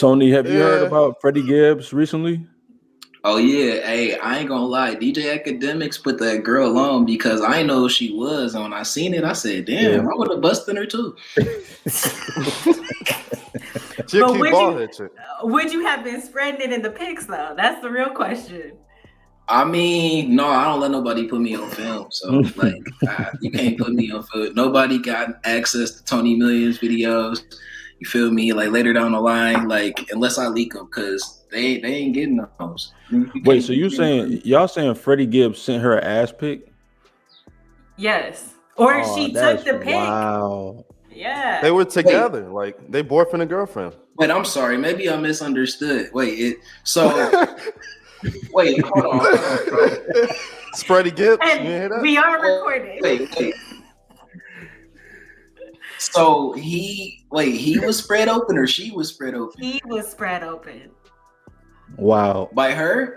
Tony, have you heard Yeah. about Freddie Gibbs recently? Oh yeah, hey, I ain't gonna lie. DJ Academics put that girl on because I know who she was. And when I seen it, I said, Yeah. "Damn, I would have busted her too." She a But cute bald head chick. would you have been spreading it in the pics though? That's the real question. I mean, no, I don't let nobody put me on film. So like, you can't put me on film. Nobody got access to Tony Millions videos. You feel me? Like later down the line, like unless I leak them, because they ain't getting those. Wait, so y'all saying Freddie Gibbs sent her an ass pic? Yes. Or she took that's the pic. wow. Yeah. They were together, like they boyfriend and girlfriend. Wait, I'm sorry. Maybe I misunderstood. Wait, wait, hold on. Spready Gibbs, you And hear that? we are recording. Wait. So he was spread open or she was spread open? He was spread open Wow. By her?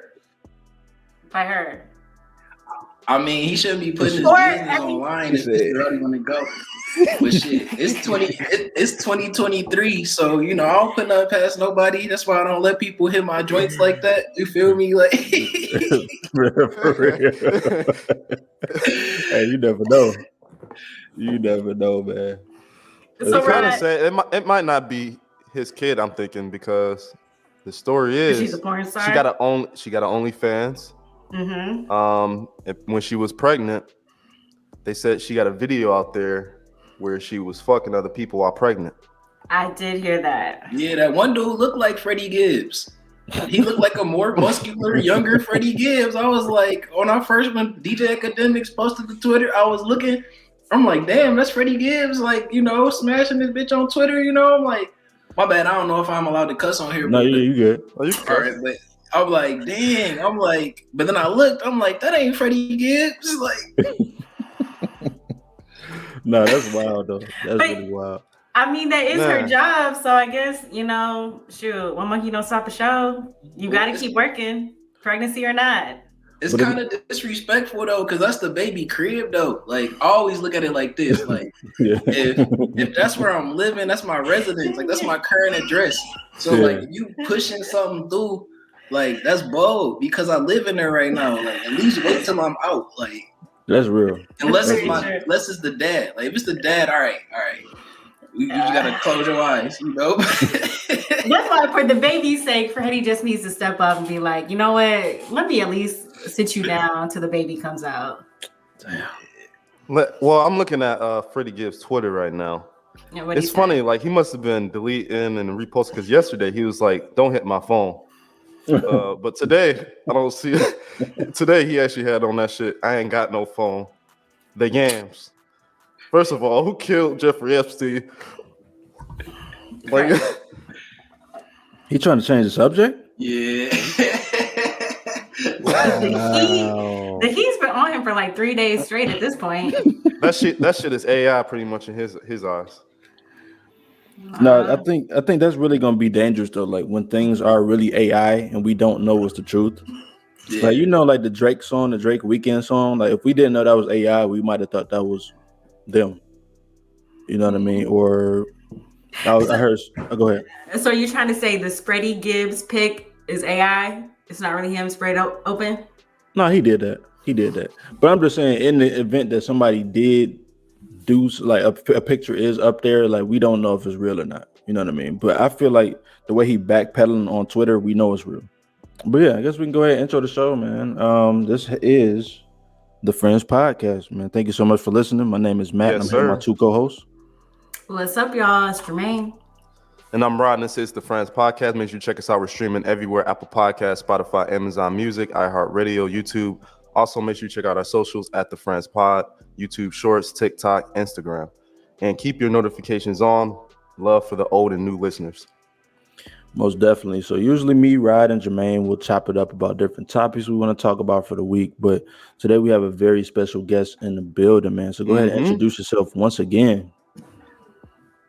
by her. I mean, he shouldn't be putting his Or business online if this girl want to go. But shit, it's 2023, so you know I don't put nothing past nobody. That's why I don't let people hit my joints like that. You feel me? Like, For real. Hey, you never know. You never know, man. So He kind of Rod, said it might not be his kid. I'm thinking because the story she's a is porn star. she got a OnlyFans. Mm-hmm. And when she was pregnant, they said she got a video out there where she was fucking other people while pregnant. I did hear that. yeah, that one dude looked like Freddie Gibbs. He looked like a more muscular, younger Freddie Gibbs. I was like, when DJ Academics posted to Twitter, I was looking. I'm like, damn, that's Freddie Gibbs. Like, you know, smashing this bitch on Twitter. You know, I'm like, my bad. I don't know if I'm allowed to cuss on here. No, you good. Oh, you All right, but I'm like, dang. I'm like, but then I looked. I'm like, that ain't Freddie Gibbs. Like, No, that's wild though. That's really wild. I mean, that is her Nah. job, so I guess, you know, shoot, one monkey don't stop a show. You got to keep working, pregnancy or not. it's kind of disrespectful though, because that's the baby crib though. Like, I always look at it like this. Like, Yeah. if that's where I'm living, that's my residence. Like, that's my current address. So, Yeah. like, if you pushing something through, like, that's bold because I live in there right now. Like, at least wait till I'm out. Like, That's real. unless Very true. unless it's the dad. Like, if it's the dad, all right. You just gotta close your eyes, you know. That's why, for the baby's sake, Freddie just needs to step up and be like, you know what? Let me at least sit you down until the baby comes out. Damn. Well, I'm looking at Freddie Gibbs' Twitter right now. Yeah, what'd he It's say? funny, like he must have been deleting and reposting because yesterday he was like, "Don't hit my phone." But today I don't see it. Today he actually had on that shit. I ain't got no phone. The yams. First of all, who killed Jeffrey Epstein? Like, He trying to change the subject? Yeah. Wow. The heat's been on him for like 3 days straight at this point. that shit is AI pretty much in his eyes. No, I think that's really gonna be dangerous though. Like when things are really AI and we don't know what's the truth. Yeah. Like, you know, like the Drake song, the Drake Weekend song. Like if we didn't know that was AI, we might have thought that was them. You know what I mean? Or I heard. Go ahead. So you're trying to say the Spready Gibbs pick is AI? It's not really him spread open? No, he did that. But I'm just saying, in the event that somebody did do like a picture is up there, like we don't know if it's real or not. You know what I mean? But I feel like the way he backpedaling on Twitter, we know it's real. But yeah, I guess we can go ahead and intro the show, man. This is the Friends Podcast, man. Thank you so much for listening. My name is Matt. Yes, and I'm here with my two co-hosts. What's up, y'all? It's Jermaine. And I'm Rod, and this is the Friends Podcast. Make sure you check us out. We're streaming everywhere: Apple Podcasts, Spotify, Amazon Music, iHeartRadio, YouTube. Also, make sure you check out our socials at the Friends Pod, YouTube Shorts, TikTok, Instagram. And keep your notifications on. Love for the old and new listeners. Most definitely. So usually me, Rod, and Jermaine will chop it up about different topics we want to talk about for the week. But today we have a very special guest in the building, man. So go ahead and introduce yourself once again.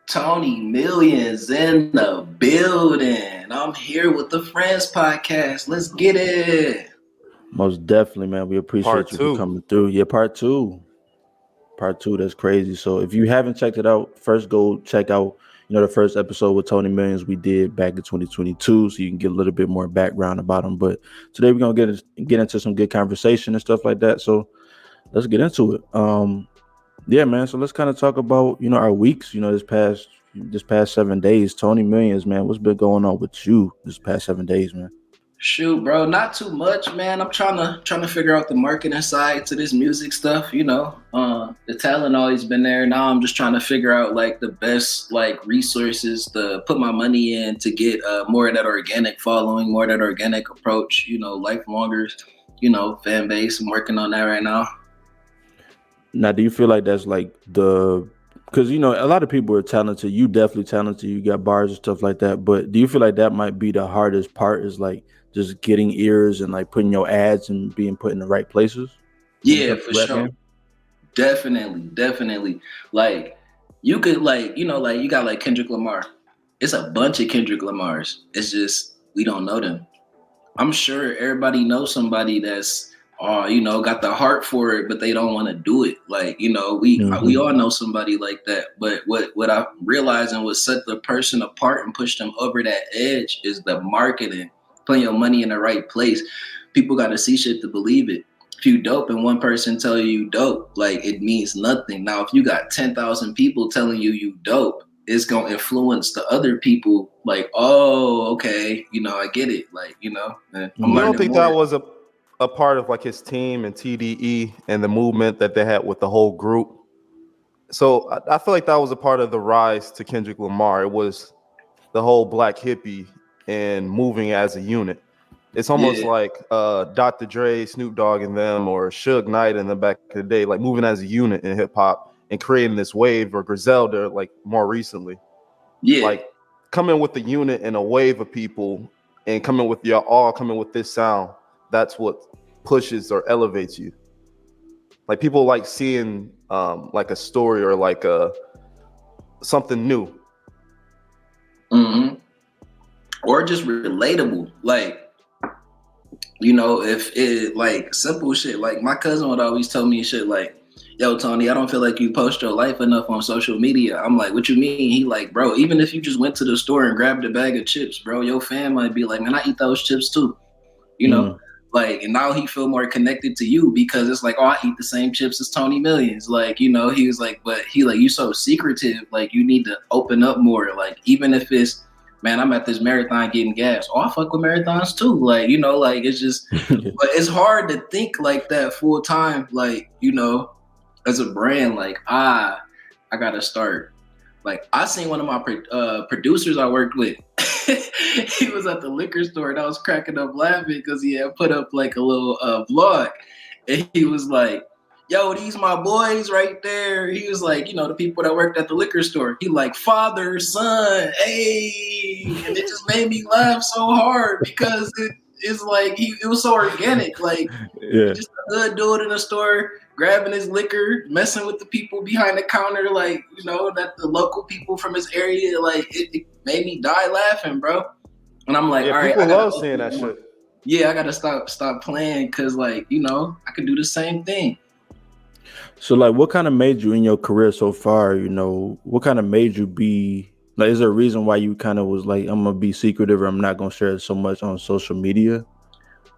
Tony Millions in the building. I'm here with the Friends Podcast. Let's get it. Most definitely, man. We appreciate Part you two. for coming through. Yeah, part two. That's crazy. So if you haven't checked it out, first go check out the first episode with Tony Millions we did back in 2022, so you can get a little bit more background about him. But today we're gonna get into some good conversation and stuff like that. So let's get into it. Yeah, man. So let's kind of talk about our weeks. This past 7 days. Tony Millions, man. What's been going on with you this past 7 days, man? Shoot, bro, not too much, man. I'm trying to figure out the marketing side to this music stuff. The talent always been there. Now I'm just trying to figure out like the best like resources to put my money in to get more of that organic following, more of that organic approach. Lifelongers, fan base. I'm working on that right now. Now, do you feel like that's like because a lot of people are talented. You definitely talented. You got bars and stuff like that. But do you feel like that might be the hardest part? Is like just getting ears and like putting your ads and being put in the right places? Yeah, for sure. Definitely. Like you could you got like Kendrick Lamar. It's a bunch of Kendrick Lamars. It's just we don't know them. I'm sure everybody knows somebody that's got the heart for it, but they don't want to do it. Like, we all know somebody like that. But what I'm realizing what set the person apart and push them over that edge is the marketing, putting your money in the right place. People got to see shit to believe it. If you dope and one person tell you dope, like it means nothing. Now, if you got 10,000 people telling you dope, it's going to influence the other people like, oh, okay, I get it. Like, you don't think that was a part of like his team and TDE and the movement that they had with the whole group? So I feel like that was a part of the rise to Kendrick Lamar. It was the whole black hippie and moving as a unit. It's almost like Dr. Dre, Snoop Dogg and them, or Suge Knight in the back of the day, like moving as a unit in hip hop and creating this wave, or Griselda like more recently. Yeah. Like coming with the unit and a wave of people and coming with coming with this sound. That's what pushes or elevates you. Like people like seeing like a story or like something new. Mm-hmm. Or just relatable. Like, if it like simple shit, like my cousin would always tell me shit like, yo, Tony, I don't feel like you post your life enough on social media. I'm like, what you mean? He like, bro, even if you just went to the store and grabbed a bag of chips, bro, your fan might be like, man, I eat those chips too. Like, and now he feel more connected to you because it's like, oh, I eat the same chips as Tony Millions. Like, he was like, but he like, you so secretive. Like, you need to open up more. Like, even if it's, man, I'm at this marathon getting gas. Oh, I fuck with marathons too. Like, like it's just, but it's hard to think like that full time. Like, as a brand, like, I gotta start. Like, I seen one of my producers I worked with. He was at the liquor store and I was cracking up laughing because he had put up like a little vlog. And he was like, yo, these my boys right there. He was like, the people that worked at the liquor store. He like, father, son, hey. And it just made me laugh so hard because it's like, it was so organic. Like, just a good dude in the store, grabbing his liquor, messing with the people behind the counter, like, that the local people from his area, like, it made me die laughing, bro. And I'm like, all right, people love seeing that shit. Yeah, I gotta stop playing because, like, I could do the same thing. So, like, what kind of made you in your career so far? What kind of made you be like? Is there a reason why you kind of was like, I'm gonna be secretive, or I'm not gonna share so much on social media?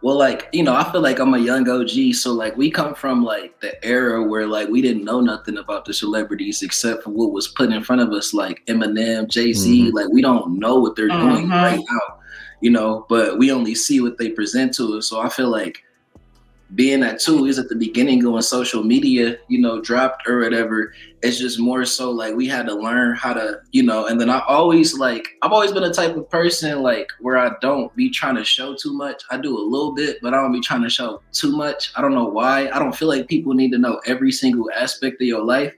Well, like, I feel like I'm a young OG. So like we come from like the era where like we didn't know nothing about the celebrities except for what was put in front of us, like Eminem, Jay-Z. Like we don't know what they're doing right now, but we only see what they present to us. So I feel like being that too is at the beginning when social media, dropped or whatever, it's just more so like we had to learn how to, and then I've always been a type of person like where I don't be trying to show too much. I do a little bit, but I don't be trying to show too much. I don't know why. I don't feel like people need to know every single aspect of your life,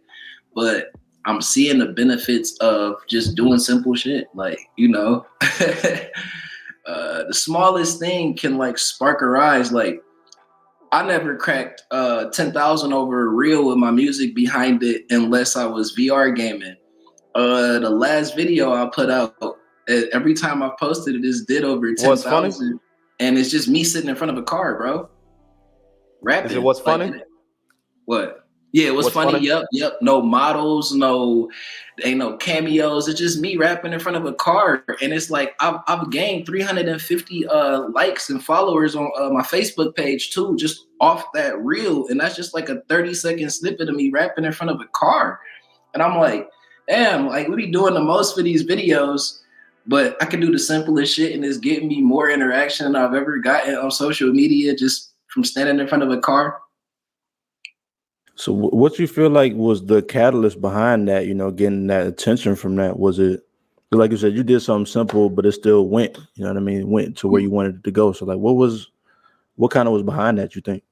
but I'm seeing the benefits of just doing simple shit. Like, the smallest thing can like spark a rise. Like, I never cracked 10,000 over a reel with my music behind it unless I was VR gaming. The last video I put out, every time I posted it, it's did over 10,000. And it's just me sitting in front of a car, bro. Rapping. Is it what's funny? What? Yeah, it was What's funny. funny? Yep. No models, ain't no cameos. It's just me rapping in front of a car, and it's like I've gained 350 likes and followers on my Facebook page too, just off that reel, and that's just like a 30-second snippet of me rapping in front of a car, and I'm like, damn, like we be doing the most for these videos, but I can do the simplest shit, and it's getting me more interaction than I've ever gotten on social media just from standing in front of a car. So what you feel like was the catalyst behind that, getting that attention from that? Was it, like you said, you did something simple, but it still went, you know what I mean? It went to where you wanted it to go. So like, what kind of was behind that, you think?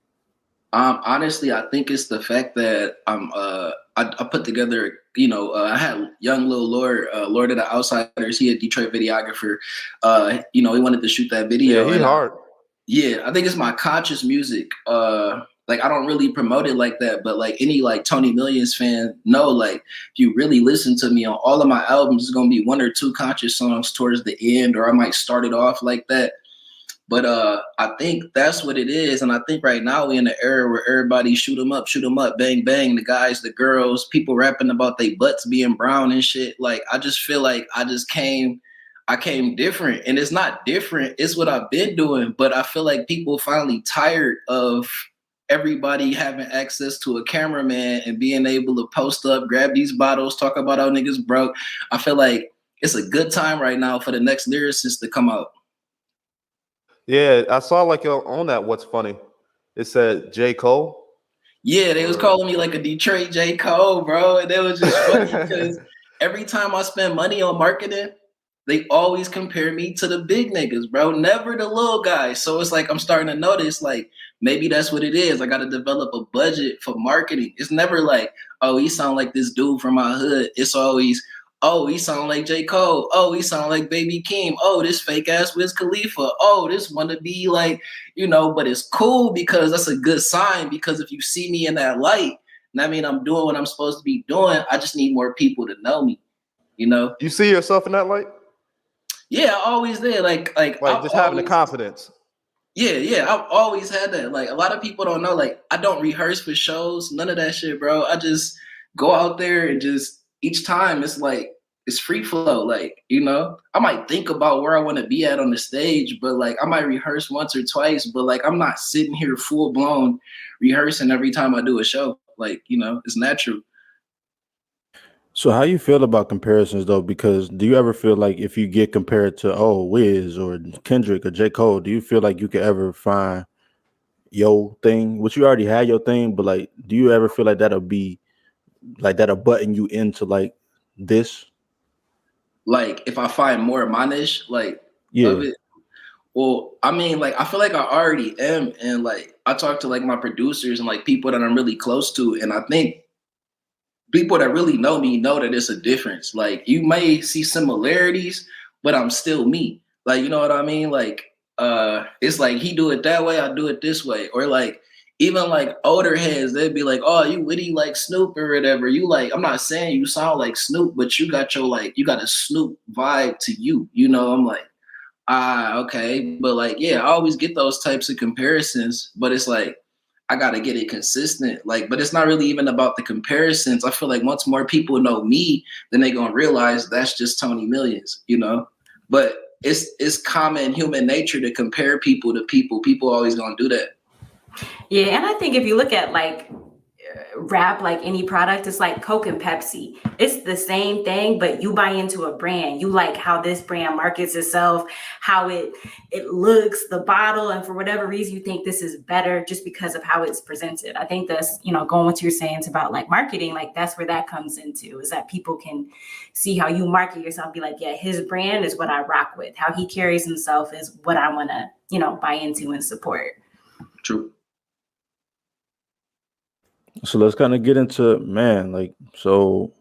Honestly, I think it's the fact that I put together, I had young little Lord of the Outsiders. He a Detroit videographer. He wanted to shoot that Yeah, video, he and hard. I think it's my conscious music. Like I don't really promote it like that, but like any like Tony Millions fan know, like if you really listen to me on all of my albums, it's gonna be one or two conscious songs towards the end, or I might start it off like that. But I think that's what it is, and I think right now we in the era where everybody shoot 'em up, bang bang. The guys, the girls, people rapping about their butts being brown and shit. Like I just feel like I came different, and it's not different. It's what I've been doing, but I feel like people finally tired of everybody having access to a cameraman and being able to post up, grab these bottles, talk about how niggas broke. I feel like it's a good time right now for the next lyricist to come out. Yeah, I saw like on that. What's funny? It said J. Cole. Yeah, they was calling me like a Detroit J. Cole, bro. And it was just funny because every time I spend money on marketing, they always compare me to the big niggas, bro. Never the little guys. So it's like I'm starting to notice, like, maybe that's what it is. I got to develop a budget for marketing. It's never like, oh, he sound like this dude from my hood. It's always, oh, he sound like J. Cole. Oh, he sound like Baby Keem. Oh, this fake ass Wiz Khalifa. Oh, this wanna be like, but it's cool because that's a good sign, because if you see me in that light, that mean I'm doing what I'm supposed to be doing. I just need more people to know me, You see yourself in that light? Yeah, I always did. Like I've Just having the always, confidence. yeah, I've always had that. Like a lot of people don't know, like I don't rehearse for shows, none of that shit, bro. I just go out there and just each time it's like it's free flow. Like, I might think about where I want to be at on the stage, but like I might rehearse once or twice, but like I'm not sitting here full blown rehearsing every time I do a show. Like, it's natural. So how you feel about comparisons though? Because do you ever feel like if you get compared to Wiz or Kendrick or J. Cole, do you feel like you could ever find your thing? Which you already had your thing, but like, do you ever feel like that'll button you into like this? Like if I find more of my niche, like of Yeah. it. Well, I mean, like I feel like I already am, and like I talk to like my producers and like people that I'm really close to, and I think people that really know me know that it's a difference. Like you may see similarities, but I'm still me. Like, you know what I mean? Like it's like he do it that way, I do it this way. Or like even like older heads, they'd be like, oh, you witty like Snoop or whatever. You like, I'm not saying you sound like Snoop, but you got you got a Snoop vibe to you. I'm like, okay. But like, yeah, I always get those types of comparisons, but it's like I gotta get it consistent. Like, but it's not really even about the comparisons. I feel like once more people know me, then they gonna realize that's just Tony Millions. But it's common human nature to compare people to people. People always gonna do that. Yeah, and I think if you look at like rap, like any product, it's like Coke and Pepsi. It's the same thing, but you buy into a brand. You like how this brand markets itself, how it looks, the bottle, and for whatever reason you think this is better just because of how it's presented. I think that's, going what you're saying about like marketing, like that's where that comes into, is that people can see how you market yourself, be like, yeah, his brand is what I rock with. How he carries himself is what I want to, buy into and support. True. So let's kind of get into so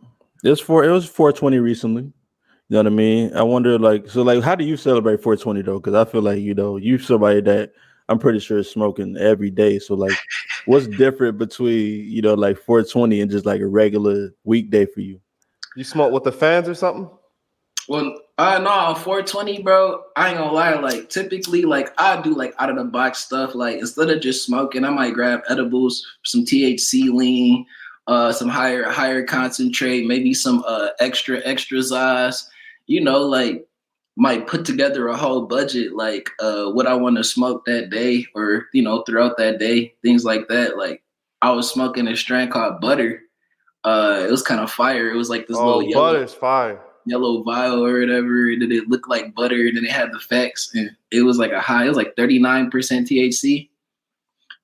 it was 420 recently. You know what I mean? I wonder how do you celebrate 420 though? Because I feel like, you somebody that I'm pretty sure is smoking every day. So like what's different between, like 420 and just like a regular weekday for you? You smoke with the fans or something? Well, no, on 420, bro, I ain't gonna lie. Like, typically, like, I do, like, out-of-the-box stuff. Like, instead of just smoking, I might grab edibles, some THC lean, some higher concentrate, maybe some extra size, like might put together a whole budget, like what I want to smoke that day or, throughout that day, things like that. Like I was smoking a strand called Butter. It was kind of fire. It was like this little Butter's fire. yellow vial or whatever. And then it looked like butter. And then it had the facts. And it was like it was like 39% THC.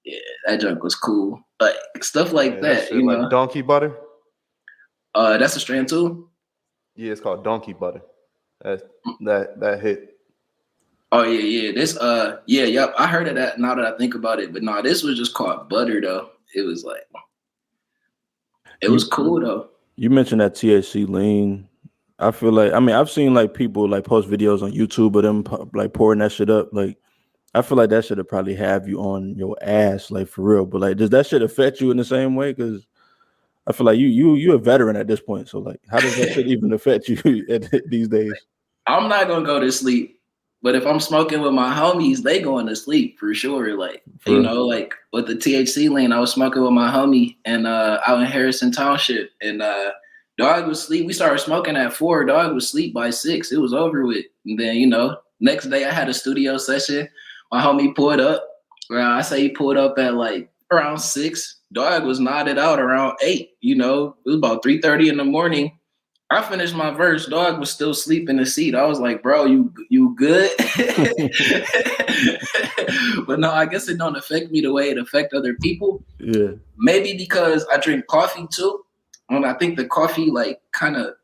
Yeah, that junk was cool. But stuff like that, like donkey butter. That's a strand too. Yeah, it's called donkey butter. That hit. Oh yeah. This yep. I heard of that now that I think about it. But no, this was just called Butter though. It was like it was cool though. You mentioned that THC lean. I feel like I've seen like people like post videos on YouTube of them like pouring that shit up. Like I feel like that should have probably have you on your ass, like for real. But like, does that shit affect you in the same way? Because I feel like you a veteran at this point. So like, how does that shit even affect you these days? I'm not gonna go to sleep, but if I'm smoking with my homies, they going to sleep for sure. Like like with the THC lean, I was smoking with my homie and out in Harrison Township, and dog was asleep. We started smoking at 4. Dog was asleep by 6. It was over with. And then next day I had a studio session. My homie pulled up. I say he pulled up at like around 6. Dog was nodded out around 8. It was about 3:30 in the morning. I finished my verse. Dog was still asleep in the seat. I was like, bro, you good? But no, I guess it don't affect me the way it affect other people. Yeah. Maybe because I drink coffee too. And I think the coffee like kind of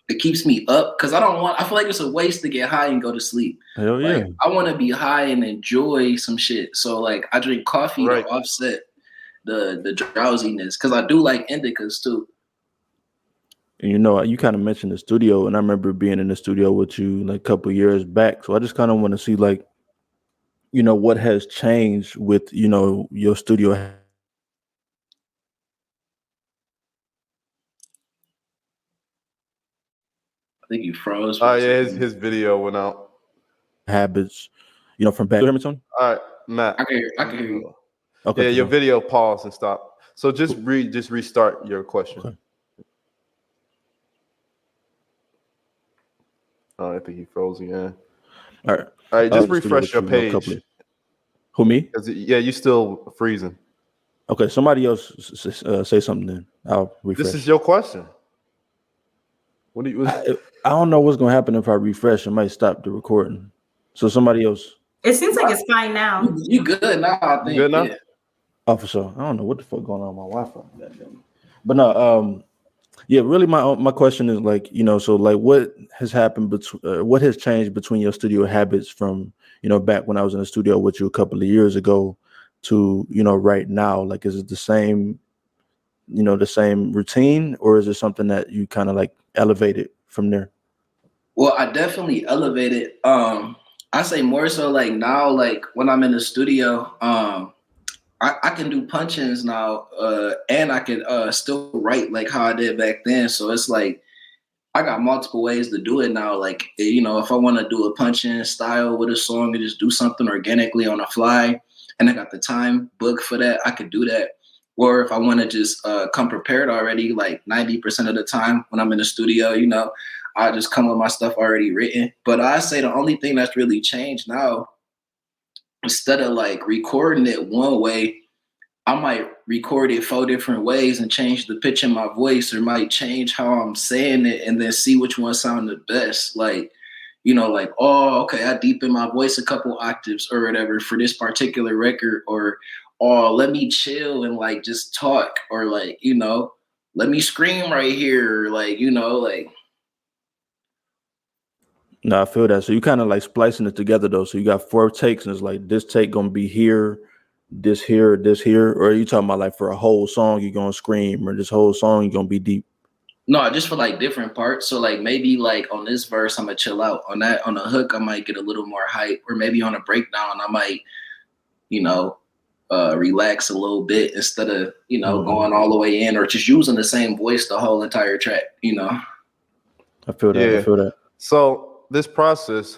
it keeps me up because I feel like it's a waste to get high and go to sleep. Hell yeah. Like, I want to be high and enjoy some shit. So like I drink coffee to offset the drowsiness because I do like indicas too. And you kind of mentioned the studio, and I remember being in the studio with you like a couple years back. So I just kind of want to see like, what has changed with, your studio. I think you froze. Oh yeah, his video went out. Habits, from back. Hear me, Tony? All right, Matt. I can hear you. Okay. Yeah, your video paused and stopped. So just restart your question. Okay. Oh, I think he froze again. All right. Just refresh your page. Who, me? Yeah, you still freezing. Okay, somebody else say something then. I'll refresh. This is your question. What do you? I don't know what's gonna happen if I refresh. I might stop the recording. So somebody else. It seems like it's fine now. You good now? I think. Good now? Yeah. Oh, for sure. I don't know what the fuck going on with my Wi-Fi. But no, yeah, really my question is like, so like what has happened what has changed between your studio habits from, back when I was in the studio with you a couple of years ago to, right now? Like, is it the same, the same routine, or is it something that you kind of like elevated from there? Well, I definitely elevated. I say more so like now, like when I'm in the studio, I can do punch-ins now, and I can still write like how I did back then. So it's like I got multiple ways to do it now. Like, if I want to do a punch-in style with a song and just do something organically on the fly, and I got the time booked for that, I could do that. Or if I want to just come prepared already, like 90% of the time when I'm in the studio, I just come with my stuff already written. But I say the only thing that's really changed now, instead of like recording it one way, I might record it 4 different ways and change the pitch in my voice, or might change how I'm saying it and then see which one sounded best. Like, like, oh, okay, I deepen my voice a couple octaves or whatever for this particular record, or oh, let me chill and like just talk, or like, let me scream right here, or like, like. No, I feel that. So you kind of like splicing it together though. So you got 4 takes, and it's like this take gonna be here, this here, or are you talking about like for a whole song you're gonna scream, or this whole song you're gonna be deep? No, just for like different parts. So like maybe like on this verse I'm gonna chill out. On the hook I might get a little more hype, or maybe on a breakdown I might, relax a little bit instead of going all the way in, or just using the same voice the whole entire track. I feel that. Yeah. I feel that. So this process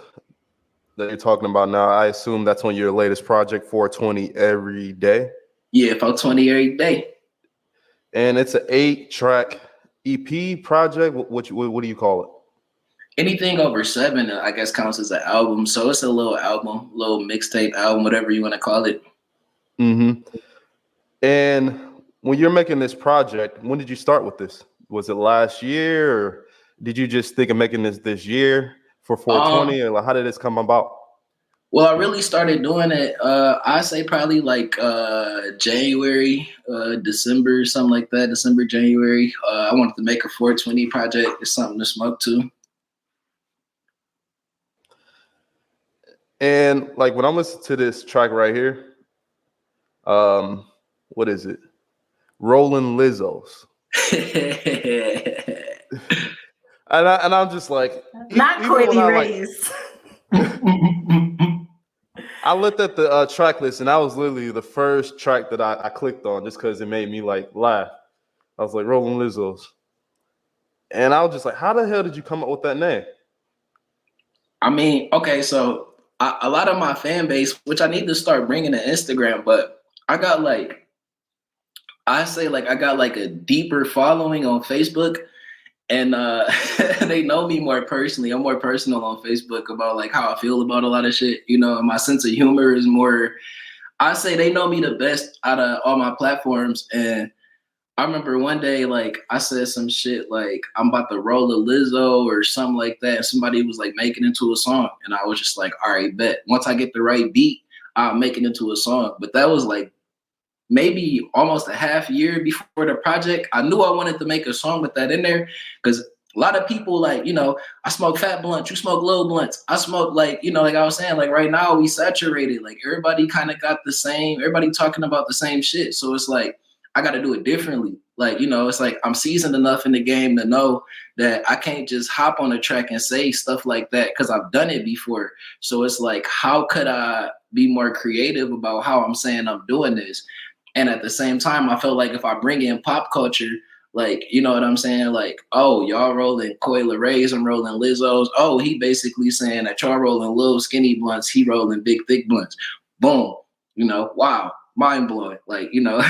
that you're talking about now, I assume that's on your latest project, 420 Erryday. Yeah, 420 Erryday. And it's an 8-track EP project. What do you call it? Anything over 7, I guess, counts as an album. So it's a little album, little mixtape album, whatever you want to call it. Mm-hmm. And when you're making this project, when did you start with this? Was it last year, or did you just think of making this year for 420? Or like, how did this come about? Well, I really started doing it, I say probably like January, December, something like that, December, January. I wanted to make a 420 project. It's something to smoke to. And like when I'm listening to this track right here, what is it? Rolling Lizzos. and I'm just like, not Coily Rays. I looked at the track list, and that was literally the first track that I clicked on just because it made me like laugh. I was like, Rolling Lizzos. And I was just like, how the hell did you come up with that name? I mean, okay, so a lot of my fan base, which I need to start bringing to Instagram, but I got like, I got like a deeper following on Facebook, and they know me more personally. I'm more personal on Facebook about like how I feel about a lot of shit, you know, and my sense of humor is more, I say they know me the best out of all my platforms. And I remember one day, like, I said some shit like, I'm about to roll a Lizzo or something like that. And somebody was like, make it into a song. And I was just like, all right, bet. Once I get the right beat, I'll make it into a song. But that was like maybe almost a half year before the project. I knew I wanted to make a song with that in there because a lot of people, like, you know, I smoke fat blunts, you smoke little blunts. I smoke, like, you know, like I was saying, like right now we saturated. Like everybody kind of got the same, everybody talking about the same shit. So it's like, I got to do it differently. Like, you know, it's like I'm seasoned enough in the game to know that I can't just hop on a track and say stuff like that because I've done it before. So it's like, how could I be more creative about how I'm saying I'm doing this? And at the same time, I felt like if I bring in pop culture, like, you know what I'm saying? Like, oh, y'all rolling Coily Rays, I'm rolling Lizzos. Oh, he basically saying that y'all rolling little skinny blunts, he rolling big thick blunts. Boom. You know, wow. Mind blowing, like, you know.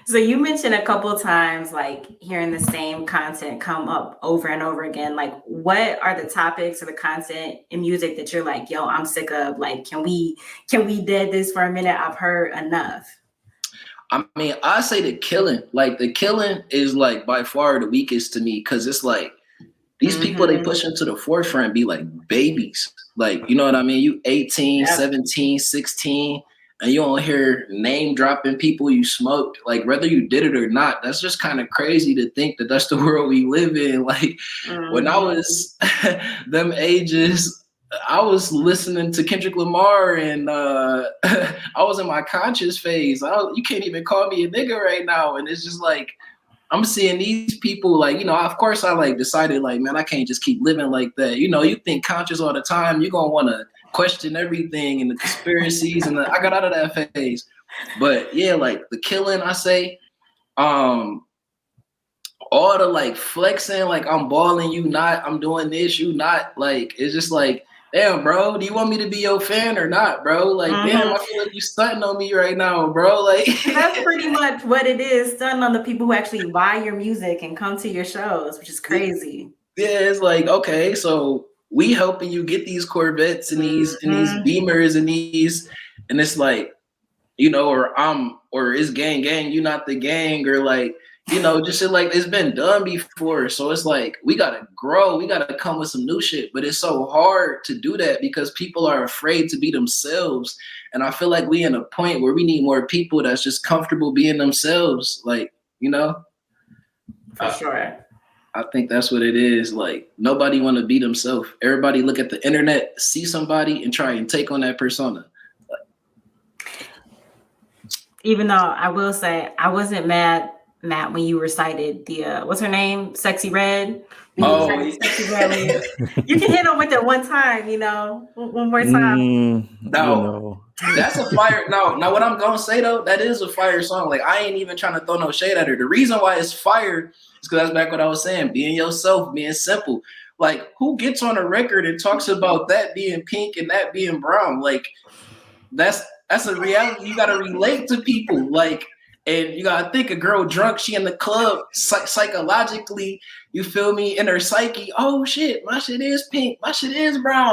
So you mentioned a couple times, like hearing the same content come up over and over again. Like, what are the topics or the content in music that you're like, yo, I'm sick of? Like, can we dead this for a minute? I've heard enough. I mean, I say the killing. Like, the killing is like by far the weakest to me because it's like these people they push into the forefront be like babies. Like, you know what I mean? You 18, 17, 16, and you don't hear name dropping people you smoked, like whether you did it or not. That's just kind of crazy to think that that's the world we live in. Like when I was them ages, I was listening to Kendrick Lamar and I was in my conscious phase. You can't even call me a nigga right now. And it's just like, I'm seeing these people, like, you know, of course I like decided like, man, I can't just keep living like that. You know, you think conscious all the time. You're going to want to question everything and the conspiracies. And I got out of that phase. But yeah, like the killing, I say, all the like flexing, like I'm balling, you not, I'm doing this, you not, like, it's just like, damn, bro, do you want me to be your fan or not, bro? Like, damn, I feel like you stunting on me right now, bro. Like, that's pretty much what it is, stunting on the people who actually buy your music and come to your shows, which is crazy. Yeah, it's like, okay, so we helping you get these Corvettes and these Beamers and it's like, you know, or it's gang, you not the gang, or like, you know, just shit like it's been done before. So it's like we gotta grow, we gotta come with some new shit. But it's so hard to do that because people are afraid to be themselves. And I feel like we in a point where we need more people that's just comfortable being themselves. Like, you know? For sure. I think that's what it is. Like nobody wanna be themselves. Everybody look at the internet, see somebody and try and take on that persona. Even though I will say I wasn't mad, Matt, when you recited the what's her name? Sexy Red. Sexy Red. You can hit them with it one time, you know, one more time. No, that's a fire. Now what I'm gonna say though, that is a fire song. Like I ain't even trying to throw no shade at her. The reason why it's fire is because that's back what I was saying, being yourself, being simple. Like who gets on a record and talks about that being pink and that being brown? Like that's That's a reality. You gotta relate to people, like, and you gotta think a girl drunk, she in the club, psychologically, you feel me, in her psyche. Oh shit, my shit is pink, my shit is brown.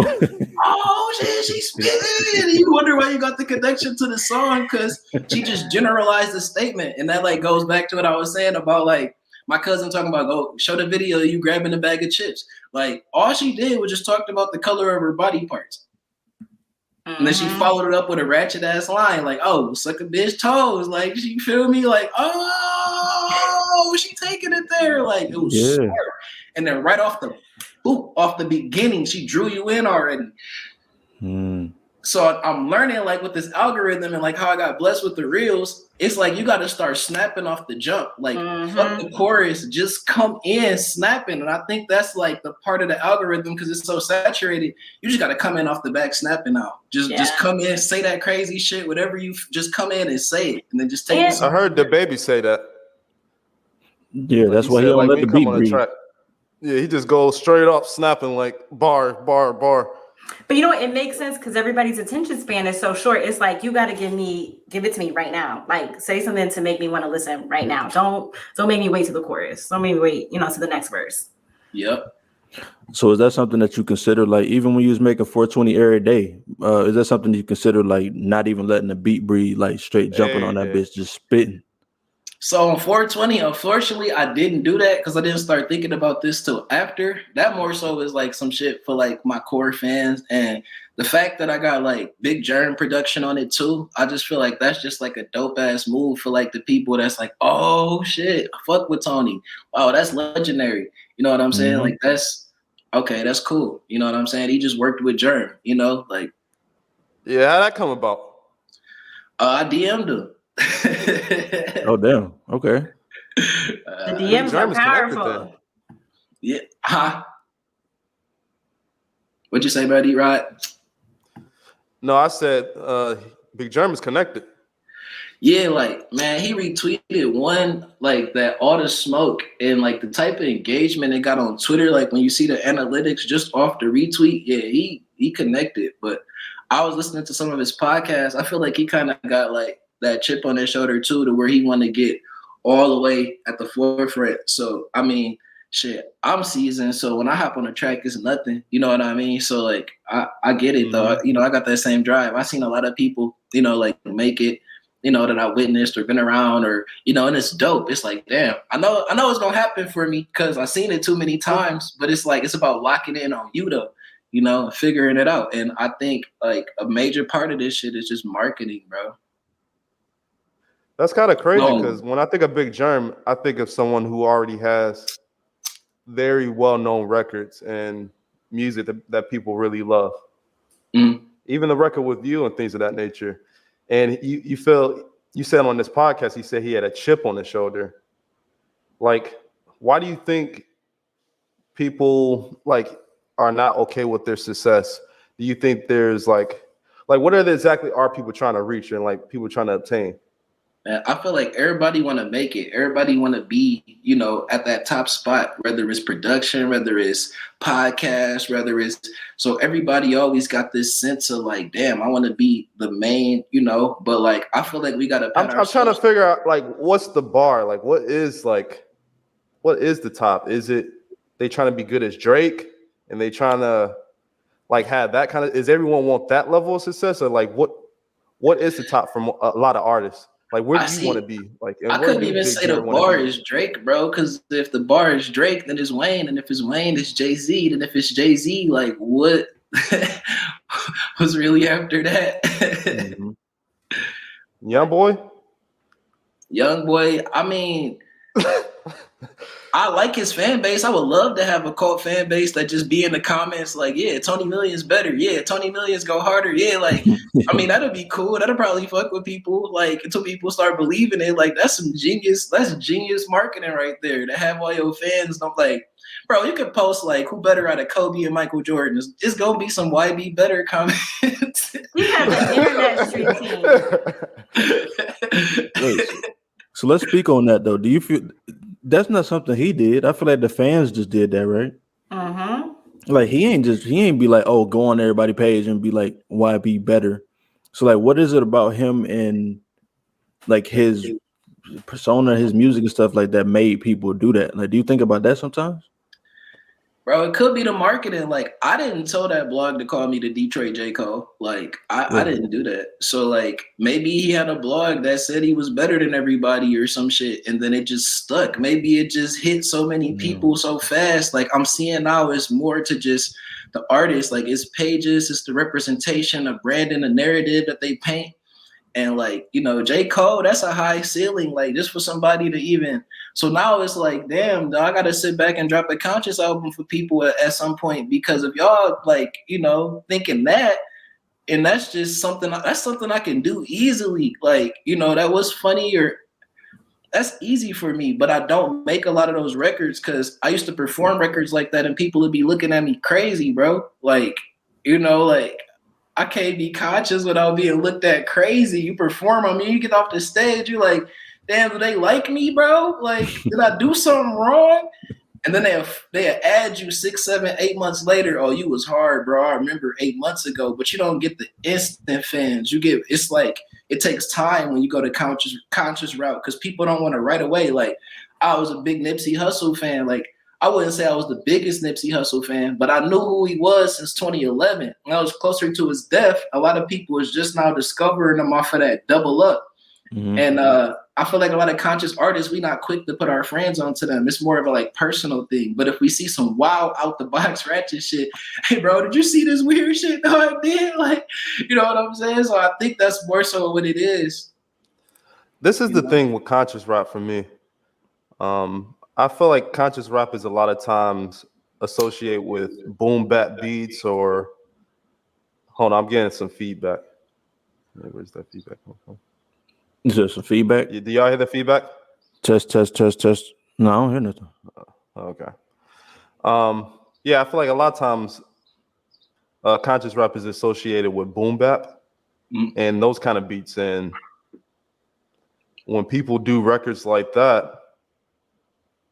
Oh shit, she's spitting. You wonder why you got the connection to the song, because she just generalized the statement, and that like goes back to what I was saying about like my cousin talking about, go show the video of you grabbing a bag of chips. Like all she did was just talked about the color of her body parts. And then she followed it up with a ratchet ass line, like, "Oh, suck a bitch toes." Like, you feel me? Like, oh, she taking it there. Like, it was smart. And then right off the beginning, she drew you in already. So I'm learning like with this algorithm and like how I got blessed with the reels. It's like you got to start snapping off the jump. Like fuck the chorus, just come in snapping. And I think that's like the part of the algorithm because it's so saturated. You just got to come in off the back snapping out. Just come in, say that crazy shit, whatever you just come in and say it, and then just take it. I heard the baby say that. Yeah, like that's why he don't like let the beat breathe. Yeah, he just goes straight up snapping like bar. But you know what? It makes sense because everybody's attention span is so short. It's like you got to give it to me right now. Like say something to make me want to listen right now. Don't make me wait to the chorus. Don't make me wait, to the next verse. Yep. So is that something that you consider like even when you was making 420 Erryday? Is that something you consider like not even letting the beat breathe, like straight jumping on that bitch, just spitting? So on 420, unfortunately, I didn't do that because I didn't start thinking about this till after. That more so is like some shit for like my core fans. And the fact that I got like Big Germ production on it too, I just feel like that's just like a dope ass move for like the people that's like, oh shit, I fuck with Tony. Wow, that's legendary. You know what I'm saying? Like that's okay, that's cool. You know what I'm saying? He just worked with Germ, like. Yeah, how'd that come about? I DM'd him. Oh damn! Okay. The DMs are powerful. Yeah. What'd you say about E-Rod? No, I said Big Germ is connected. Yeah, like man, he retweeted one like that all the smoke and like the type of engagement it got on Twitter. Like when you see the analytics just off the retweet, yeah, he connected. But I was listening to some of his podcasts. I feel like he kind of got like that chip on his shoulder too, to where he want to get all the way at the forefront. So I mean, shit, I'm seasoned. So when I hop on the track, it's nothing. You know what I mean? So like, I get it though. I got that same drive. I seen a lot of people, like make it, that I witnessed or been around, or and it's dope. It's like, damn, I know it's gonna happen for me because I've seen it too many times. But it's like it's about locking in on you though, figuring it out. And I think like a major part of this shit is just marketing, bro. That's kind of crazy because when I think of Big Germ, I think of someone who already has very well-known records and music that people really love. Even the record with you and things of that nature. And you said on this podcast, he said he had a chip on his shoulder. Like, why do you think people like are not okay with their success? Do you think there's like what exactly are people trying to reach and like people trying to obtain? Man, I feel like everybody want to make it. Everybody want to be, at that top spot, whether it's production, whether it's podcast, so everybody always got this sense of like, damn, I want to be the main, but like, I feel like we got to. I'm trying to figure out like, what's the bar? Like, what is the top? Is it they trying to be good as Drake and they trying to like have that kind of, is everyone want that level of success, or like what is the top from a lot of artists? Like, where do you want to be? Like, I couldn't even say the bar is Drake, bro. Because if the bar is Drake, then it's Wayne, and if it's Wayne, it's Jay-Z. And if it's Jay-Z, like, what was really after that? Young boy. I mean, I like his fan base. I would love to have a cult fan base that just be in the comments like, yeah, Tony Millions better. Yeah, Tony Millions go harder. Yeah, like, I mean, that'd be cool. That'd probably fuck with people, like, until people start believing it. Like, that's genius marketing right there, to have all your fans. I'm like, bro, you could post like, who better out of Kobe and Michael Jordan? It's gonna be some YB better comments. We have an internet street team. So let's speak on that though. Do you feel that's not something he did? I feel like the fans just did that, right? Like he ain't be like, oh, go on everybody's page and be like, why be better? So like, what is it about him and like his persona, his music and stuff like that made people do that? Like, do you think about that sometimes? Bro, it could be the marketing. Like, I didn't tell that blog to call me the Detroit J. Cole. Like, I Yeah. didn't do that. So, like, maybe he had a blog that said he was better than everybody or some shit, and then it just stuck. Maybe it just hit so many people so fast. Like, I'm seeing now it's more to just the artist. Like, it's pages, it's the representation of branding, the narrative that they paint. And like, you know, J. Cole, that's a high ceiling, like just for somebody to even. So now it's like, damn, I gotta sit back and drop a conscious album for people at some point because of y'all, like, you know, thinking that. And that's just something I can do easily. Like, you know, that was funny or that's easy for me, but I don't make a lot of those records because I used to perform records like that and people would be looking at me crazy, bro. Like, you know, like I can't be conscious without being looked at crazy. You perform on me, you get off the stage, you're like, damn, do they like me, bro? Like, did I do something wrong? And then they add you 6, 7, 8 months later. Oh, you was hard, bro. I remember 8 months ago, but you don't get the instant fans. You get it's like it takes time when you go to conscious route because people don't want to right away. Like I was a big Nipsey Hussle fan. Like I wouldn't say I was the biggest Nipsey Hussle fan, but I knew who he was since 2011. When I was closer to his death, a lot of people was just now discovering him off of that Double Up. Mm-hmm. And I feel like a lot of conscious artists, we not quick to put our friends onto them. It's more of a like personal thing. But if we see some wild out the box ratchet shit, hey bro, did you see this weird shit that I did? Like, you know what I'm saying? So I think that's more so what it is. This is the thing with conscious rap for me. I feel like conscious rap is a lot of times associated with boom bap beats or hold on, I'm getting some feedback. Where's that feedback coming from? Is there some feedback? Do y'all hear the feedback? Test. No, I don't hear nothing. Okay. Yeah, I feel like a lot of times conscious rap is associated with boom bap and those kind of beats. And when people do records like that,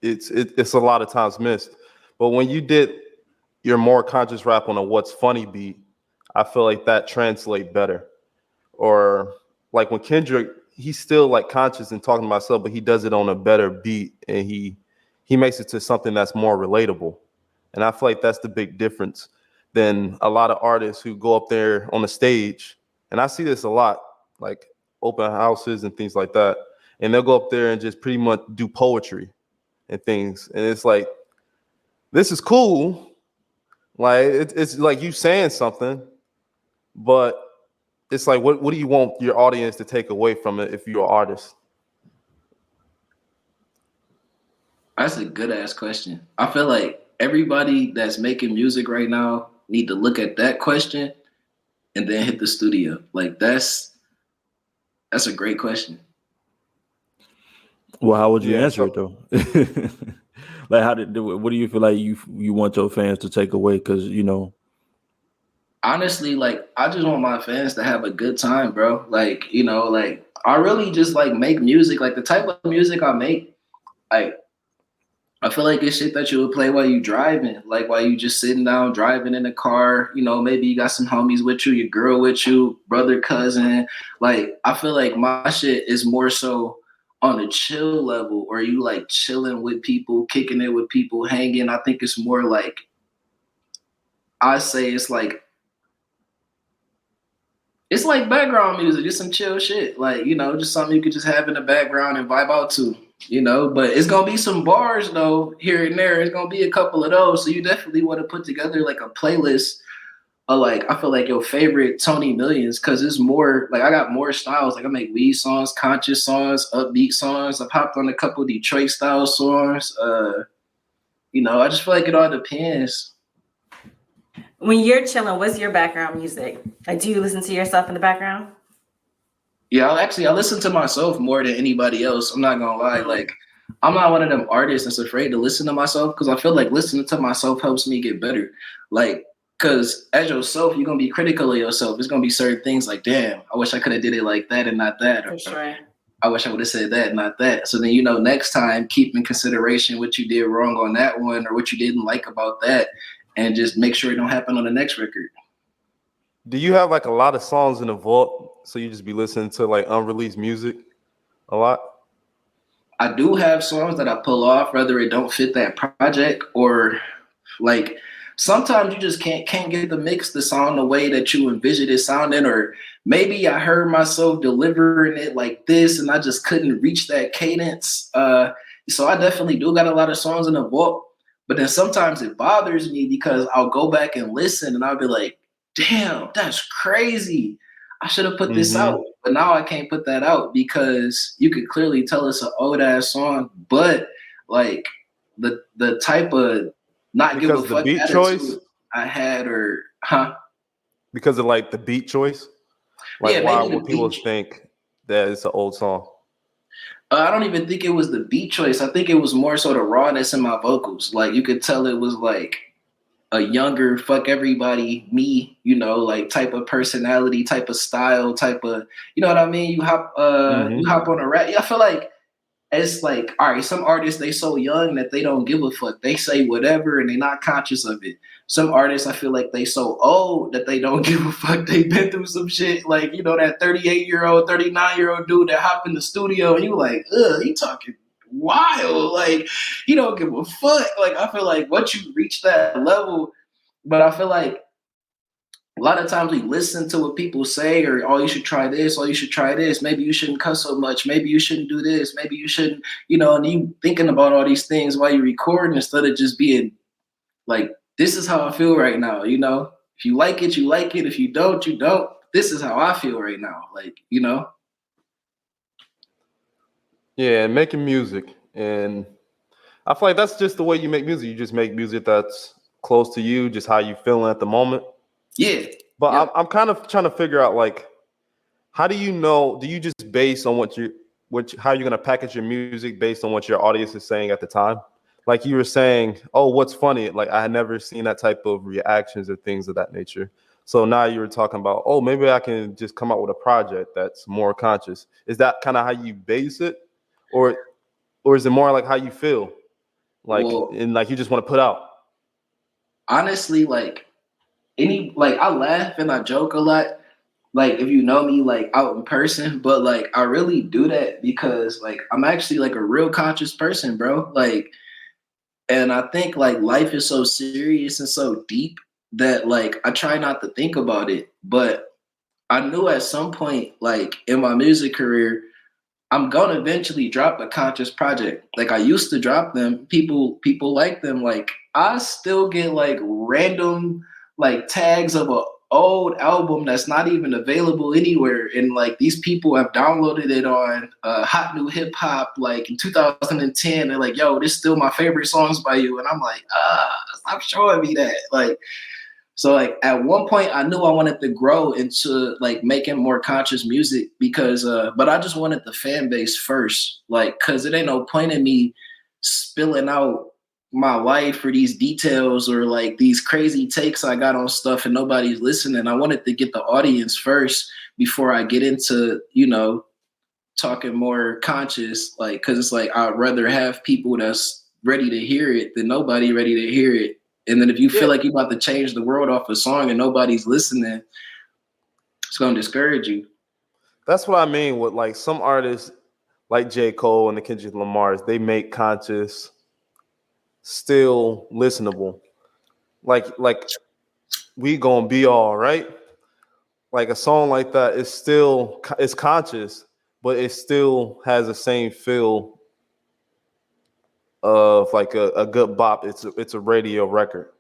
it's a lot of times missed. But when you did your more conscious rap on a what's funny beat, I feel like that translate better. Or like when Kendrick, he's still like conscious and talking to myself, but he does it on a better beat and he makes it to something that's more relatable. And I feel like that's the big difference than a lot of artists who go up there on the stage. And I see this a lot, like open houses and things like that. And they'll go up there and just pretty much do poetry and things. And it's like, this is cool. Like, it's like you saying something, but it's like, what do you want your audience to take away from it if you're an artist? That's a good ass question. I feel like everybody that's making music right now need to look at that question and then hit the studio. Like that's a great question. Well, how would you answer it though? Like, what do you feel like you want your fans to take away? Because you know, honestly, like I just want my fans to have a good time, bro. Like, you know, like I really just like make music, like the type of music I make, like I feel like it's shit that you would play while you driving, like while you just sitting down driving in the car. You know, maybe you got some homies with you, your girl with you, brother, cousin. Like I feel like my shit is more so on a chill level, or you like chilling with people, kicking it with people, hanging. I think it's more like I say it's like background music, just some chill shit. Like, you know, just something you could just have in the background and vibe out to, you know. But it's gonna be some bars though, here and there. It's gonna be a couple of those. So you definitely want to put together like a playlist of like, I feel like your favorite Tony Millions, because it's more like I got more styles. Like I make weed songs, conscious songs, upbeat songs. I popped on a couple of Detroit style songs. You know, I just feel like it all depends. When you're chilling, what's your background music? Like, do you listen to yourself in the background? Yeah, I listen to myself more than anybody else. I'm not gonna lie. Like, I'm not one of them artists that's afraid to listen to myself because I feel like listening to myself helps me get better. Like, because as yourself, you're gonna be critical of yourself. It's gonna be certain things like, damn, I wish I could have did it like that and not that. For sure. I wish I would have said that, not that. So then, you know, next time, keep in consideration what you did wrong on that one or what you didn't like about that, and just make sure it don't happen on the next record. Do you have like a lot of songs in the vault? So you just be listening to like unreleased music a lot? I do have songs that I pull off, whether it don't fit that project or like sometimes you just can't get the mix the sound the way that you envision it sounding, or maybe I heard myself delivering it like this and I just couldn't reach that cadence. So I definitely do got a lot of songs in the vault, but then sometimes it bothers me because I'll go back and listen and I'll be like, damn, that's crazy. I should have put this Mm-hmm. out, but now I can't put that out because you could clearly tell it's an old ass song, but like the type of not give a Because the fuck beat choice? attitude I had, or Because of like the beat choice? Like yeah, why maybe the would people beat. think that it's an old song? I don't even think it was the beat choice. I think it was more so the rawness in my vocals. Like you could tell it was like a younger fuck everybody me, like type of personality, type of style, type of, you know what I mean? You hop on a rap. Yeah, I feel like it's like, all right, some artists, they so young that they don't give a fuck. They say whatever and they're not conscious of it. Some artists, I feel like they so old that they don't give a fuck. They've been through some shit. Like, that 38-year-old, 39-year-old dude that hop in the studio and you like, he talking wild. Like, he don't give a fuck. Like, I feel like once you reach that level, but I feel like a lot of times we listen to what people say, or oh, you should try this, or you should try this. Maybe you shouldn't cuss so much. Maybe you shouldn't do this. Maybe you shouldn't, and you thinking about all these things while you're recording instead of just being like, this is how I feel right now. If you like it, you like it. If you don't, you don't. This is how I feel right now. Like, Yeah, making music. And I feel like that's just the way you make music. You just make music that's close to you, just how you feeling at the moment. Yeah. But Yep. I'm kind of trying to figure out, like, how do you know? Do you just base on how you're gonna package your music based on what your audience is saying at the time? Like you were saying, oh, what's funny? Like I had never seen that type of reactions or things of that nature. So now you were talking about, oh, maybe I can just come out with a project that's more conscious. Is that kind of how you base it, or is it more like how you feel, like and like you just want to put out? Honestly, like I laugh and I joke a lot. Like if you know me like out in person, but like I really do that because like I'm actually like a real conscious person, bro. Like, and I think like life is so serious and so deep that like I try not to think about it. But I knew at some point, like in my music career, I'm gonna eventually drop a conscious project. Like I used to drop them. People like them. Like I still get like random like tags of a old album that's not even available anywhere. And like these people have downloaded it on Hot New Hip Hop like in 2010. They're like, yo, this is still my favorite songs by you. And I'm like, stop showing me that. Like, so like at one point I knew I wanted to grow into like making more conscious music because but I just wanted the fan base first. Like cause it ain't no point in me spilling out my life or these details or like these crazy takes I got on stuff and nobody's listening. I wanted to get the audience first before I get into, talking more conscious, like cause it's like I'd rather have people that's ready to hear it than nobody ready to hear it. And then if you feel like you're about to change the world off a song and nobody's listening, it's gonna discourage you. That's what I mean with like some artists like J. Cole and the Kendrick Lamars, they make conscious still listenable. Like we gonna be all right. Like a song like that is still it's conscious, but it still has the same feel of like a good bop. It's a radio record.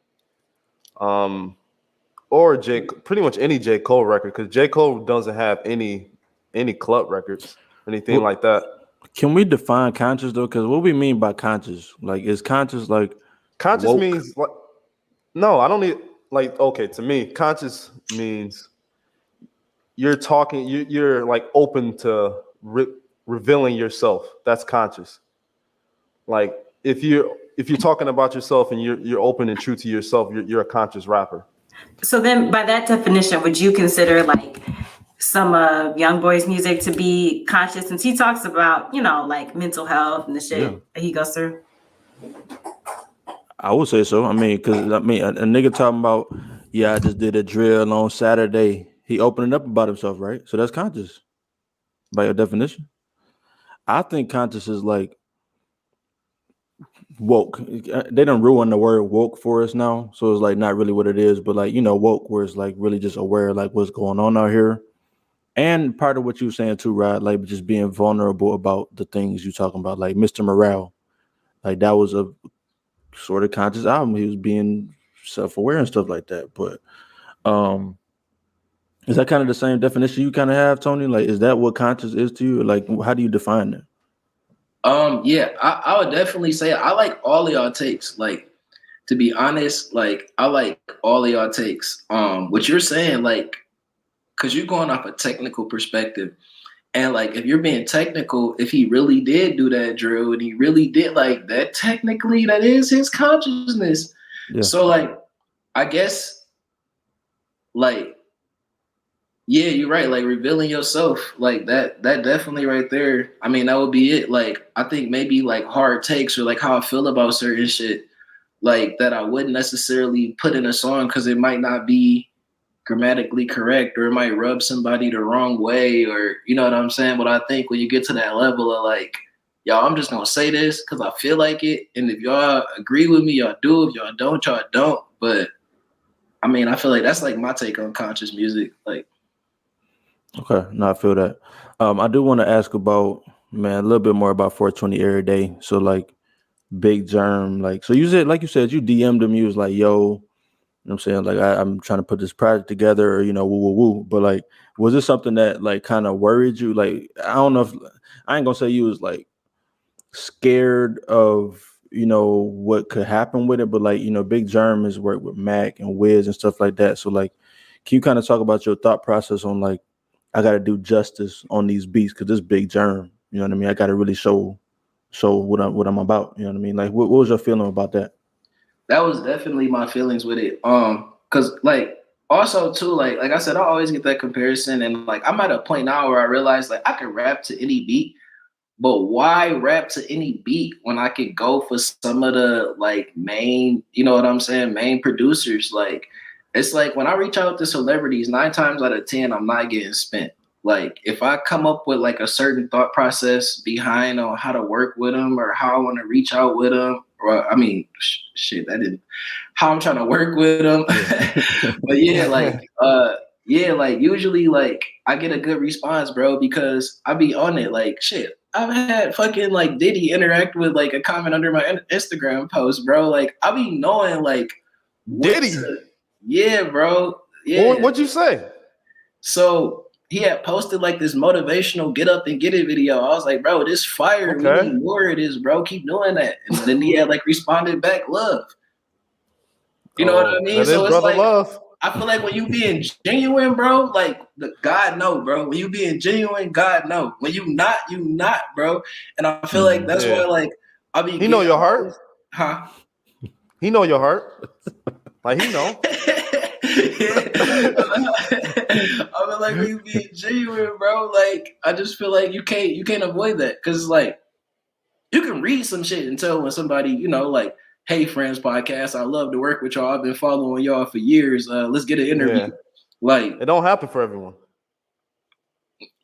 Or pretty much any J. Cole record, because J. Cole doesn't have any club records, anything like that. Can we define conscious though? Because what we mean by conscious, like, is conscious like Conscious woke? means like no, I don't need like okay. To me, conscious means you're talking, you're like open to revealing yourself. That's conscious. Like if you're talking about yourself and you're open and true to yourself, you're a conscious rapper. So then by that definition, would you consider like some of Young Boy's music to be conscious, since he talks about, like mental health and the shit that he goes through? I would say so. I mean, because a nigga talking about, Yeah, I just did a drill on Saturday. He opening up about himself, right? So that's conscious by your definition. I think conscious is like woke. They don't ruin the word woke for us now, so it's like not really what it is, but like woke, where it's like really just aware of like what's going on out here. And part of what you were saying too, Rod, like just being vulnerable about the things you talking about, like Mr. Morale, like that was a sort of conscious album. He was being self-aware and stuff like that. But um, is that kind of the same definition you kind of have, Tony? Like, is that what conscious is to you? Like, how do you define it? Yeah, I would definitely say I like all of y'all takes. Like, to be honest, like I like all of y'all takes. What you're saying, like, because you're going off a technical perspective. And like, if you're being technical, if he really did do that drill and he really did like that, technically that is his consciousness. Yeah. So like, I guess like, yeah, you're right. Like revealing yourself, like that definitely right there. I mean, that would be it. Like, I think maybe like hard takes or like how I feel about certain shit, like that I wouldn't necessarily put in a song because it might not be grammatically correct or it might rub somebody the wrong way or you know what I'm saying. But I think when you get to that level of like, y'all, I'm just gonna say this because I feel like it, and if y'all agree with me, y'all do. If y'all don't. But I mean, I feel like that's like my take on conscious music. Like, Okay, no, I feel that. I do want to ask about, man, a little bit more about 420 Erryday. So like Big Germ, like so you said, like you said, you DM'd him, you was like, yo, you know what I'm saying? Like I'm trying to put this project together, or woo woo woo. But like, was this something that like kind of worried you? Like, I don't know if I ain't gonna say you was like scared of what could happen with it, but like Big Germ has worked with Mac and Wiz and stuff like that. So like, can you kind of talk about your thought process on like, I got to do justice on these beats because this Big Germ, you know what I mean? I got to really show what I'm about. You know what I mean? Like, what was your feeling about that? that was definitely my feelings with it. Cause like also too, like I said, I always get that comparison, and like I'm at a point now where I realize like I can rap to any beat. But why rap to any beat when I could go for some of the like main, you know what I'm saying, main producers? Like, it's like when I reach out to celebrities, 9 times out of 10, I'm not getting spent. Like, if I come up with like a certain thought process behind on how to work with them or how I want to reach out with them, or I mean, shit, that didn't how I'm trying to work with them. But yeah, like usually like I get a good response, bro, because I be on it. Like shit, I've had fucking like Diddy interact with like a comment under my Instagram post, bro. Like I be knowing like Diddy, yeah, bro. Yeah. what'd you say? So he had posted like this motivational get up and get it video. I was like, bro, this fire. Okay. We need more of this, bro. Keep doing that. And then he had like responded back, love. You know what I mean? That So is it's brother like love. I feel like when you being genuine, bro, like God know, bro. When you being genuine, God know. When you not, bro. And I feel like that's why, like, I mean, he know your heart, huh? He know your heart, like he know. Yeah. I mean, like when you being genuine, bro. Like, I just feel like you can't avoid that because like you can read some shit and tell when somebody, like, hey, Friends Podcast, I love to work with y'all. I've been following y'all for years. Let's get an interview. Yeah. Like, It don't happen for everyone.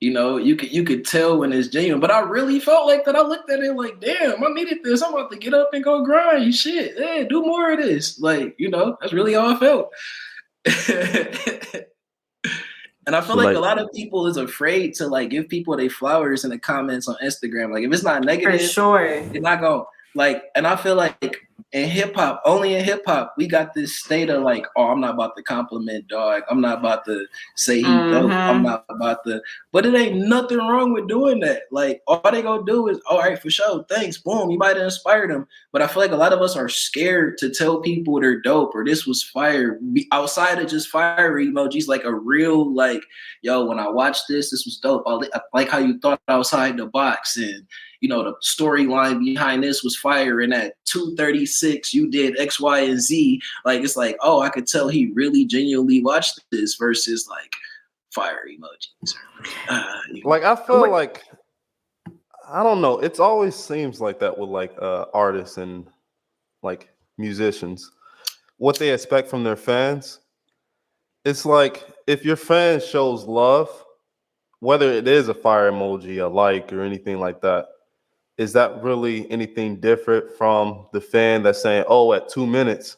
You could tell when it's genuine. But I really felt like that. I looked at it like, damn, I needed this. I'm about to get up and go grind. Shit, yeah, do more of this. Like, that's really how I felt. And I feel like a lot of people is afraid to like give people their flowers in the comments on Instagram. Like if it's not negative, For sure. it's not going like, and I feel like in hip hop, only in hip hop, we got this state of like, oh, I'm not about to compliment dog. I'm not about to say he dope. I'm not about to, but it ain't nothing wrong with doing that. Like all they gonna do is, all right, for sure, thanks, boom, you might have inspired them. But I feel like a lot of us are scared to tell people they're dope or this was fire outside of just fire emojis, like a real like, yo, when I watched this was dope. I like how you thought outside the box and the storyline behind this was fire. And at 2:36, you did X, Y, and Z. Like, it's like, oh, I could tell he really genuinely watched this versus like fire emojis. Like, I feel like, I don't know. It always seems like that with like artists and like musicians. What they expect from their fans it's like if your fan shows love, whether it is a fire emoji, a like, or anything like that, is that really anything different from the fan that's saying, "Oh, at 2 minutes,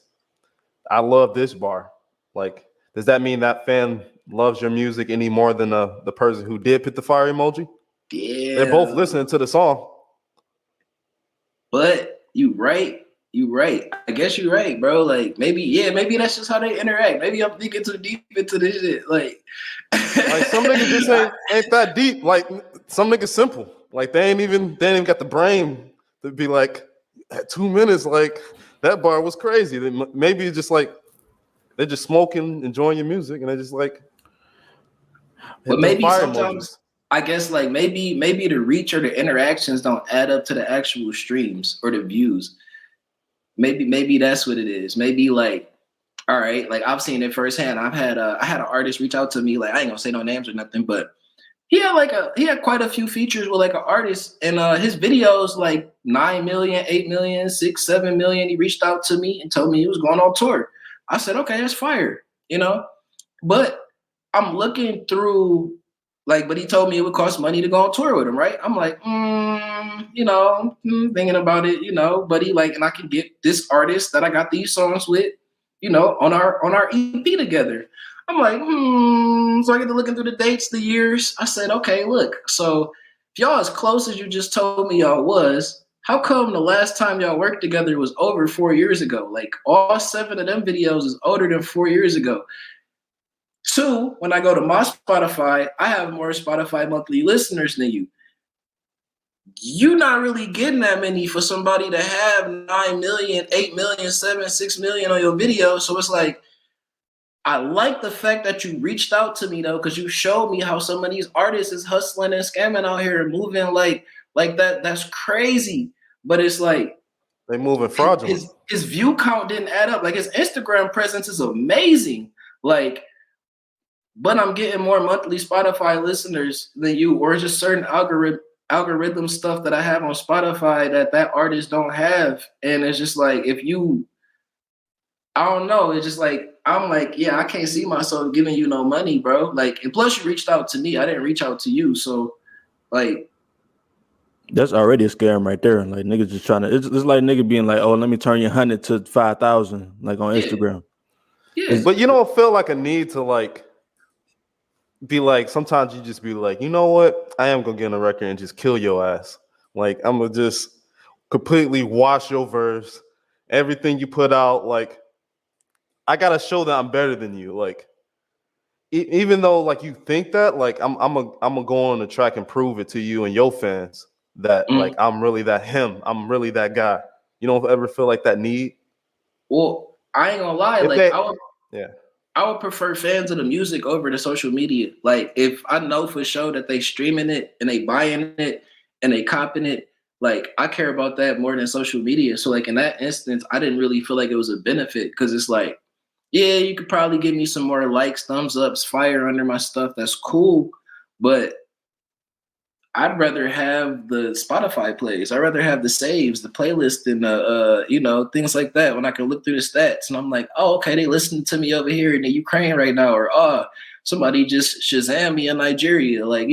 I love this bar"? Like, does that mean that fan loves your music any more than the person who did put the fire emoji? They're both Yeah, listening to the song. but you right. You right. I guess you're right, bro. Like maybe that's just how they interact. Maybe I'm thinking too deep into this shit. Like, Like some niggas just ain't that deep. Like some niggas simple. Like they ain't even got the brain to be like at 2 minutes. Like that bar was crazy. Maybe it's just like they're just smoking, enjoying your music, and they're just like but hit them maybe fire emojis. sometimes I guess like maybe the reach or the interactions don't add up to the actual streams or the views. Maybe that's what it is. Maybe like, all right, like I've seen it firsthand. I had an artist reach out to me, like I ain't gonna say no names or nothing, but he had quite a few features with like an artist, and his videos like 9 million, 8 million, 6, 7 million. He reached out to me and told me he was going on tour. I said, okay, that's fire, you know. But I'm looking through, like, but he told me it would cost money to go on tour with him, right? I'm like, thinking about it, but he like, and I can get this artist that I got these songs with, on our EP together. I'm like, so I get to looking through the dates, the years. I said, okay, look, so if y'all as close as you just told me y'all was, how come the last time y'all worked together was over 4 years ago? Like all 7 of them videos is older than 4 years ago. 2, when I go to my Spotify, I have more Spotify monthly listeners than you. You're not really getting that many for somebody to have 9 million, 8 million, 7, 6 million on your video. So it's like, I like the fact that you reached out to me though, because you showed me how some of these artists is hustling and scamming out here and moving like that. That's crazy. But it's like They moving fraudulent. his view count didn't add up. Like his Instagram presence is amazing. Like, but I'm getting more monthly Spotify listeners than you, or just certain algorithm stuff that I have on Spotify that artist don't have. And it's just like, I don't know. It's just like, I'm like, yeah, I can't see myself giving you no money, bro. Like, and plus you reached out to me. I didn't reach out to you. So like, That's already a scam right there. Like niggas just trying to. It's like nigga being like, "Oh, let me turn your 100 to 5,000," like on Instagram. yeah. But you don't feel like a need to like be like, sometimes you just be like, you know what? I am gonna get on a record and just kill your ass. Like I'm gonna just completely wash your verse, everything you put out. Like I gotta show that I'm better than you. Like even though like you think that, like I'm gonna go on the track and prove it to you and your fans that like I'm really that him. I'm really that guy. You don't ever feel like that need? Well, I ain't gonna lie. If Like they, I would prefer fans of the music over the social media. Like if I know for sure that they streaming it and they buying it and they copping it, like I care about that more than social media. So like in that instance, I didn't really feel like it was a benefit because it's like, yeah, you could probably give me some more likes, thumbs ups, fire under my stuff. That's cool. But I'd rather have the Spotify plays. I'd rather have the saves, the playlist, and things like that. When I can look through the stats, and I'm like, oh, okay, they listening to me over here in the Ukraine right now, or somebody just Shazam me in Nigeria. Like,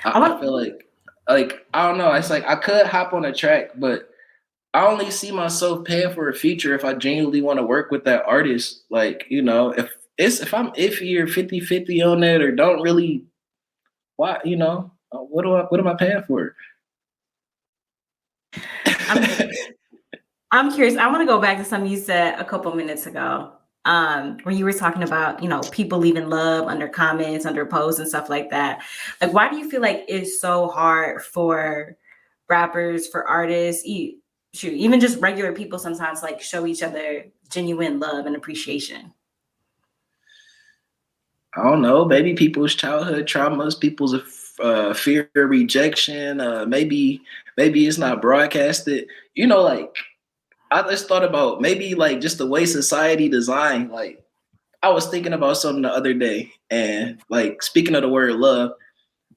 I feel like I don't know. It's like I could hop on a track, but I only see myself paying for a feature if I genuinely want to work with that artist. Like, if I'm iffy or 50-50 on that or don't really, why, what am I paying for? I'm curious. I want to go back to something you said a couple minutes ago, where you were talking about, people leaving love under comments, under posts and stuff like that. Like, why do you feel like it's so hard for rappers, for artists, even just regular people sometimes like show each other genuine love and appreciation? I don't know, maybe people's childhood traumas, people's fear of rejection. Maybe it's not broadcasted. Like I just thought about maybe like just the way society designed. Like I was thinking about something the other day, and like speaking of the word love,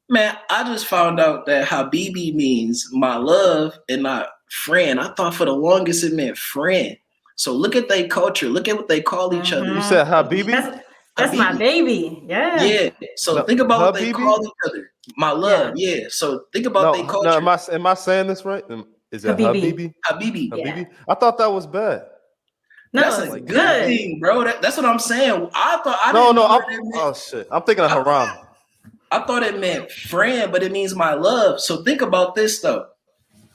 man, I just found out that Habibi means my love and not friend. I thought for the longest it meant friend. So look at their culture. Look at what they call each other. You said Habibi? That's my Habibi. baby. Yeah. Yeah. So No, think about what they Habibi? call each other. My love. Yeah. So think about their No, culture. am I saying this right? Is it Habibi. Habibi? Habibi. Yeah. I thought that was bad. That's No, a it's good good. thing, bro. That's what I'm saying. I thought I No, didn't know no. what it meant. Oh shit! I'm thinking of Haram. I thought it meant friend, but it means my love. So think about this though.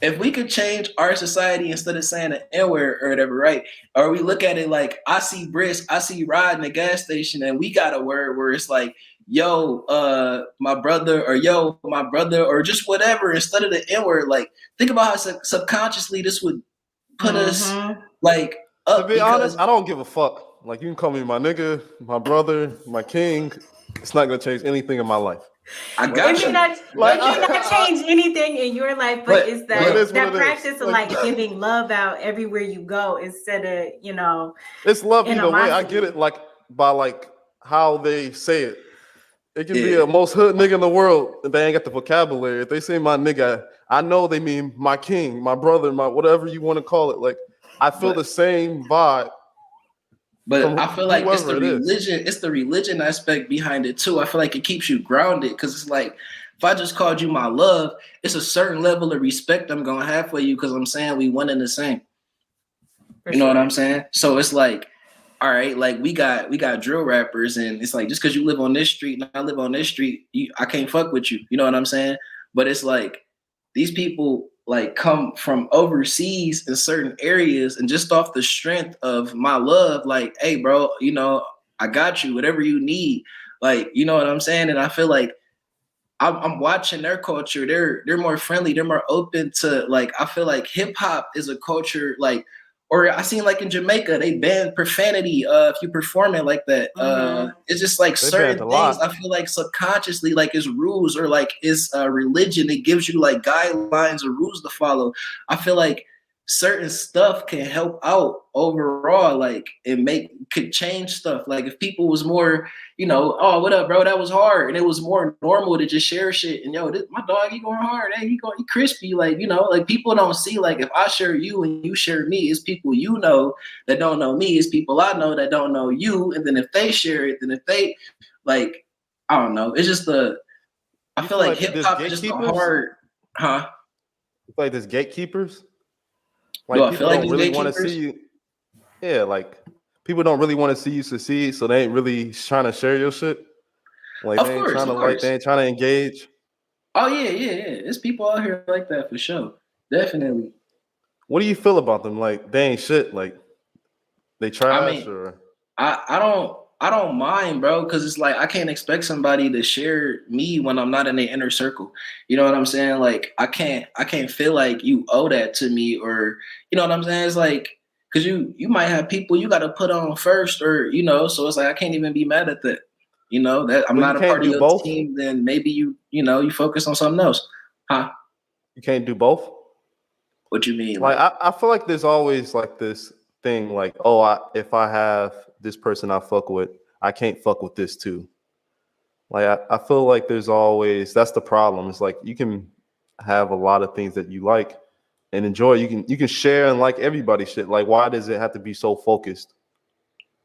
If we could change our society instead of saying an N-word or whatever, right? Or we look at it like I see Brisk, I see Rod in the gas station, and we got a word where it's like, yo, my brother, or just whatever, instead of the N-word. Like, think about how subconsciously this would put us like To up be because honest, I don't give a fuck. Like you can call me my nigga, my brother, my king. It's not gonna change anything in my life. I got It you. may not change anything in your life, but it's But it is that what it practice is. of like giving love out everywhere you go instead of, It's love either way. I animosity. get it like by like how they say it. It can be a most hood nigga in the world and they ain't got the vocabulary. If they say my nigga, I know they mean my king, my brother, my whatever you want to call it. Like I feel the same vibe. But I feel like it's the whoever it is. religion, it's the religion aspect behind it too. I feel like it keeps you grounded because it's like if I just called you my love, it's a certain level of respect I'm gonna have for you because I'm saying we one and the same. You know what I'm saying? So it's like, all right, like we got drill rappers, and it's like just because you live on this street and I live on this street, I can't fuck with you. You know what I'm saying? But it's like these people like come from overseas in certain areas, and just off the strength of my love, like, hey, bro, I got you, whatever you need. Like, you know what I'm saying? And I feel like I'm watching their culture. They're more friendly. They're more open to like. I feel like hip hop is a culture like, or I seen like in Jamaica they ban profanity. If you perform it like that, it's just like They certain banned a things. lot. I feel like subconsciously, like it's rules or like it's religion. It gives you like guidelines or rules to follow. I feel like certain stuff can help out overall, like could change stuff. Like if people was more, oh, what up, bro? That was hard, and it was more normal to just share shit. And yo, my dog, he going hard. Hey, he crispy. Like like people don't see like if I share you and you share me, it's people that don't know me. It's people I know that don't know you. And then if they share it, then if they like, I don't know. It's just I feel like hip hop is just a hard, huh? Like there's gatekeepers. Do I Like feel people like don't these really want to gatekeepers? see you. Yeah, like people don't really want to see you succeed, so they ain't really trying to share your shit. Like Of they ain't course, trying of to course. they ain't trying to engage. Oh yeah. There's people out here like that for sure. Definitely. What do you feel about them? Like they ain't shit. Like they trash or I don't mind, bro, because it's like I can't expect somebody to share me when I'm not in their inner circle. You know what I'm saying? Like I can't feel like you owe that to me, or you know what I'm saying? It's like because you might have people you got to put on first, or so it's like I can't even be mad at that. That I'm but not you a can't part of do your both. team. Then maybe you focus on something else, huh? You can't do both. What you mean? Like I feel like there's always like this thing like, if I have this person I fuck with, I can't fuck with this too. Like I feel like there's always that's the problem. It's like you can have a lot of things that you like and enjoy. You can share and like everybody's shit. Like why does it have to be so focused?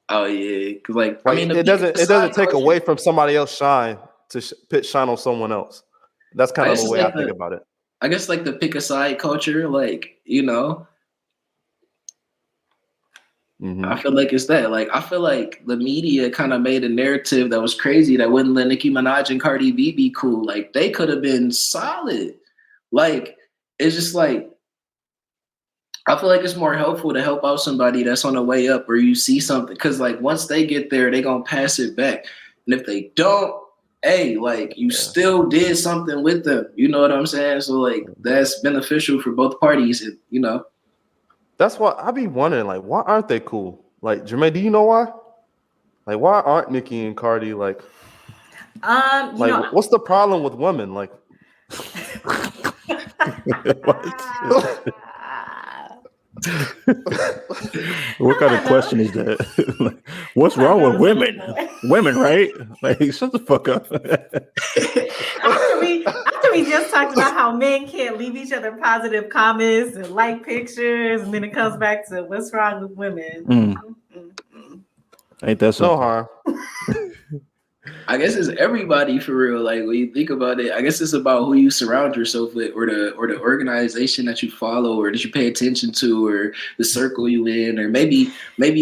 Oh yeah, because like Like I mean, it doesn't take away from somebody else shine to shine on someone else. That's kind of the way I think about it. I guess like the pick a side culture, like I feel like it's that. Like I feel like the media kind of made a narrative that was crazy that wouldn't let Nicki Minaj and Cardi B be cool. Like they could have been solid. Like it's just like I feel like it's more helpful to help out somebody that's on the way up, or you see something, because like once they get there, they gonna pass it back, and if they don't, hey, like you still did something with them. You know what I'm saying? So like that's beneficial for both parties. That's why I be wondering, like, why aren't they cool? Like, Jermaine, do you know why? Like, why aren't Nicki and Cardi like? What's the problem with women? Like, What kind of question is that? Like, what's wrong with women? Women, right? Like, shut the fuck up. after we just talked about how men can't leave each other positive comments and like pictures, and then it comes back to what's wrong with women. Ain't that something? No harm. I guess it's everybody for real. Like when you think about it, I guess it's about who you surround yourself with, or the organization that you follow, or that you pay attention to, or the circle you in, or maybe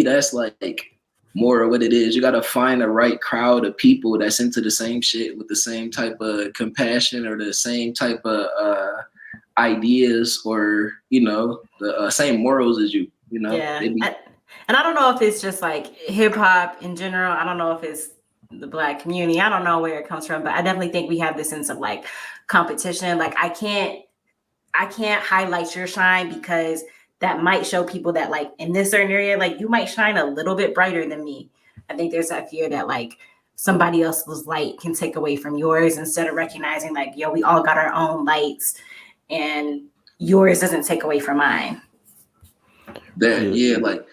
that's like more of what it is. You got to find the right crowd of people that's into the same shit with the same type of compassion or the same type of ideas, or the same morals as you. Yeah. And I don't know if it's just like hip hop in general. I don't know if it's the Black community. I don't know where it comes from, but I definitely think we have this sense of like competition. Like I can't highlight your shine, because that might show people that like in this certain area, like you might shine a little bit brighter than me. I think there's that fear that like somebody else's light can take away from yours, instead of recognizing like, yo, we all got our own lights and yours doesn't take away from mine. Like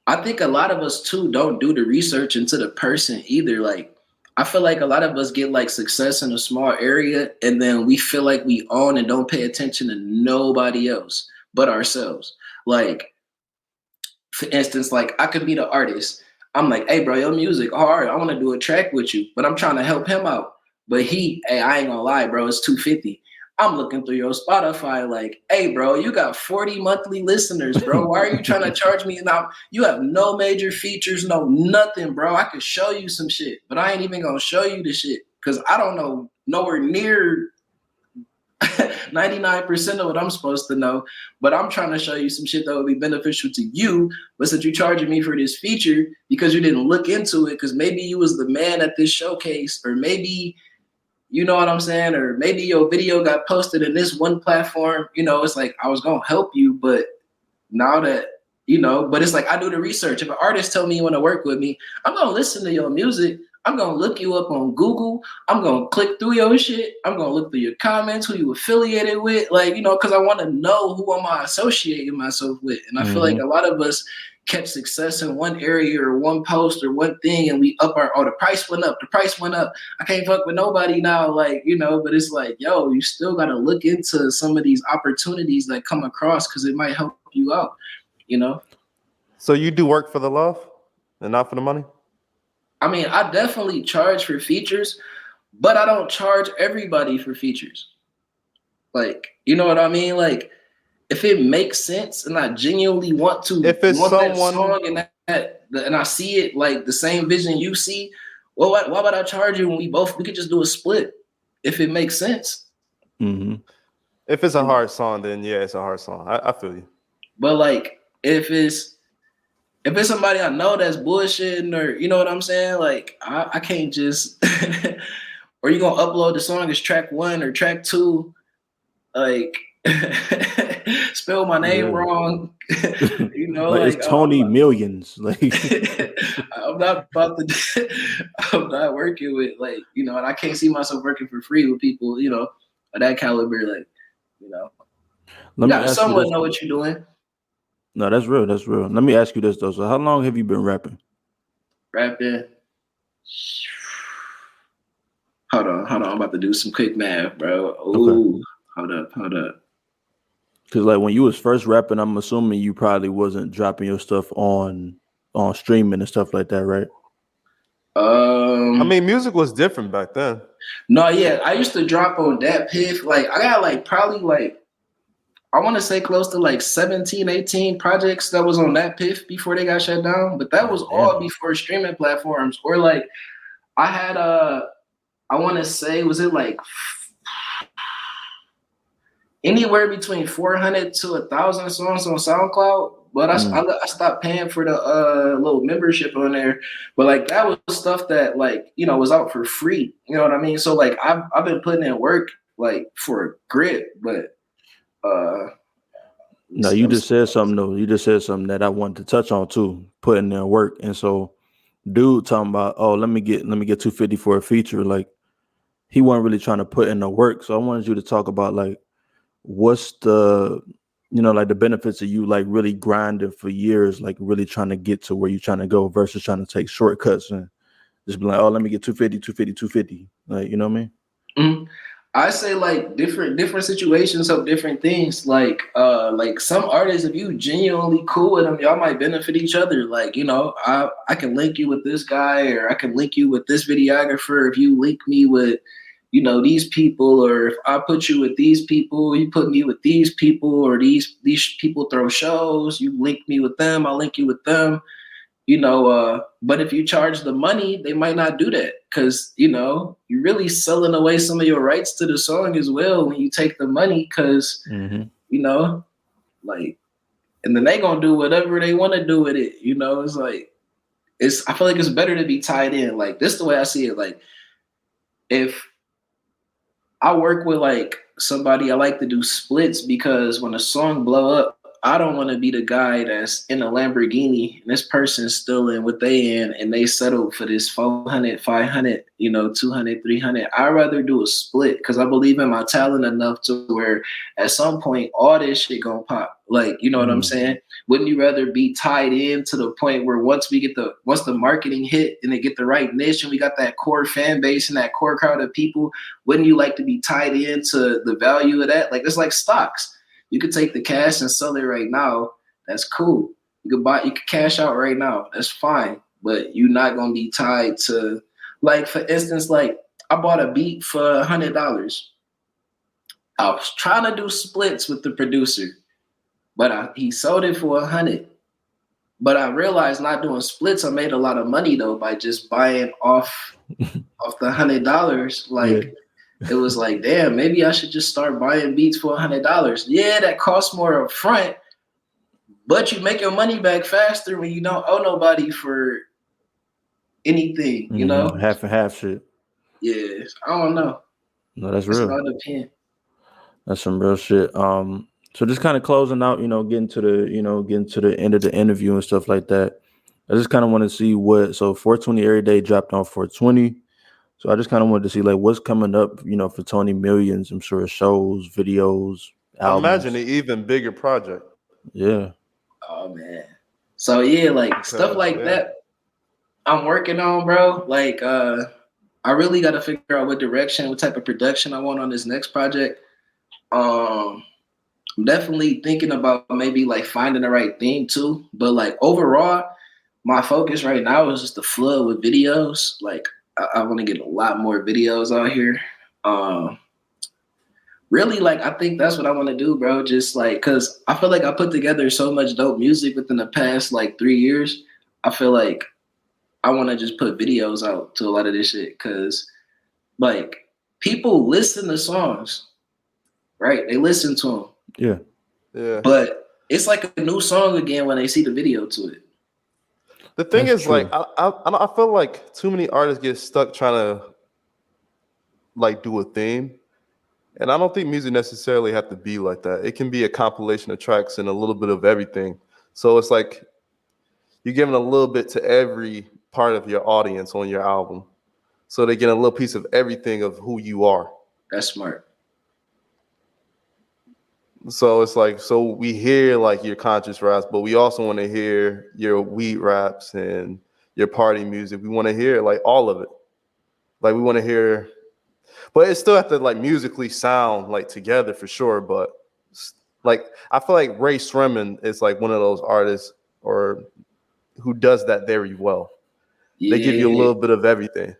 I think a lot of us too don't do the research into the person either. Like I feel like a lot of us get like success in a small area, and then we feel like we own and don't pay attention to nobody else but ourselves. Like for instance, like I could be the artist. I'm like, hey bro, your music hard. I want to do a track with you, but I'm trying to help him out. But hey, I ain't gonna lie, bro, it's $250. I'm looking through your Spotify like, hey, bro, you got 40 monthly listeners, bro. Why are you trying to charge me? Now, you have no major features, no nothing, bro. I could show you some shit, but I ain't even going to show you the shit because I don't know nowhere near 99% of what I'm supposed to know. But I'm trying to show you some shit that would be beneficial to you. But since you're charging me for this feature because you didn't look into it, because maybe you was the man at this showcase, or maybe – you know what I'm saying? Or maybe your video got posted in this one platform. It's like I was going to help you, but now that, but it's like I do the research. If an artist tell me you want to work with me, I'm going to listen to your music. I'm going to look you up on Google. I'm going to click through your shit. I'm going to look through your comments, who you affiliated with, like, because I want to know who am I associating myself with. And I feel like a lot of us catch success in one area or one post or one thing, and we up the price went up. I can't fuck with nobody now, like, but it's like, yo, you still got to look into some of these opportunities that come across because it might help you out, So you do work for the love and not for the money? I mean, I definitely charge for features, but I don't charge everybody for features. Like, you know what I mean? Like, if it makes sense and I genuinely want to that song and I see it like the same vision you see, well, why would I charge you when we could just do a split if it makes sense? Mm-hmm. If it's a hard song, then yeah, it's a hard song. I feel you. But like if it's somebody I know that's bullshitting, or you know what I'm saying? Like I can't just or you gonna upload the song as track 1 or track 2, like spell my name wrong, like it's Tony Millions. Like I'm not working with and I can't see myself working for free with people, of that caliber, like, Let me ask someone you know what you're doing. No, that's real. That's real. Let me ask you this though. So how long have you been rapping? Hold on. I'm about to do some quick math, bro. Ooh, okay. Hold up. Because like when you was first rapping, I'm assuming you probably wasn't dropping your stuff on streaming and stuff like that, right? I mean, music was different back then. No, yeah, I used to drop on that Piff. Like I got probably I want to say close to 17, 18 projects that was on that Piff before they got shut down. But that was all before streaming platforms. Or I had I want to say, was it anywhere between 400 to 1,000 songs on SoundCloud? But I stopped paying for the little membership on there. But that was stuff that was out for free. You know what I mean? So I've been putting in work for grit, but no, you just said something though. You just said something that I wanted to touch on too, putting in work. And so dude talking about, oh, let me get $250 for a feature. Like he wasn't really trying to put in the work. So I wanted you to talk about what's the you know, like the benefits of you like really grinding for years, like really trying to get to where you're trying to go versus trying to take shortcuts and just be like, oh, let me get 250, 250, 250. Like, you know what I mean? Mm-hmm. I say like different situations of different things. Like some artists, if you genuinely cool with them, y'all might benefit each other. Like, you know, I can link you with this guy, or I can link you with this videographer. If you link me with, you know, these people, or if I put you with these people, you put me with these people, or these people throw shows, you link me with them, I'll link you with them. You know, but if you charge the money, they might not do that, because, you know, you're really selling away some of your rights to the song as well when you take the money, because, you know, like, and then they gonna do whatever they want to do with it. You know, it's like, I feel like it's better to be tied in. Like, this is the way I see it. Like, if I work with like somebody, I like to do splits, because when a song blow up, I don't want to be the guy that's in a Lamborghini and this person's still in what they in, and they settled for this 400, 500, you know, 200, 300. I'd rather do a split, because I believe in my talent enough to where at some point all this shit gonna pop. Like, you know what I'm saying? Wouldn't you rather be tied in to the point where once the marketing hit and they get the right niche and we got that core fan base and that core crowd of people, wouldn't you like to be tied into the value of that? Like, it's like stocks. You could take the cash and sell it right now. That's cool. You could cash out right now. That's fine. But you're not gonna be tied to, like, for instance, like, I bought a beat for $100. I was trying to do splits with the producer, but he sold it for $100. But I realized not doing splits, I made a lot of money though by just buying off the $100. Like, it was like, damn, maybe I should just start buying beats for $100. Yeah, that costs more up front, but you make your money back faster when you don't owe nobody for anything, you know? Half and half shit. Yeah, I don't know. No, that's It's real. not depend. That's some real shit. So just kind of closing out, you know, getting to the end of the interview and stuff like that. I just kind of want to see so 420 Erryday dropped on 420. So I just kind of wanted to see like what's coming up, you know, for Tony Millions. I'm sure shows, videos, albums. Imagine an even bigger project. Yeah. Oh man. So yeah, like stuff like that I'm working on, bro. Like I really got to figure out what type of production I want on this next project. I'm definitely thinking about maybe like finding the right theme too. But like overall, my focus right now is just the flood with videos. Like I want to get a lot more videos out here. Really, like, I think that's what I want to do, bro. Just like, cause I feel like I put together so much dope music within the past like 3 years. I feel like I want to just put videos out to a lot of this shit, cause like people listen to songs, right? They listen to them. Yeah. Yeah. But it's like a new song again when they see the video to it. The thing is, like, I feel like too many artists get stuck trying to like do a theme, and I don't think music necessarily have to be like that. It can be a compilation of tracks and a little bit of everything. So it's like you're giving a little bit to every part of your audience on your album, so they get a little piece of everything of who you are. That's smart. So it's like, so we hear like your conscious raps, but we also want to hear your weed raps and your party music. We want to hear like all of it. Like we want to hear, but it still have to like musically sound like together for sure. But like, I feel like Ray Sherman is like one of those artists or who does that very well. Yeah. They give you a little bit of everything.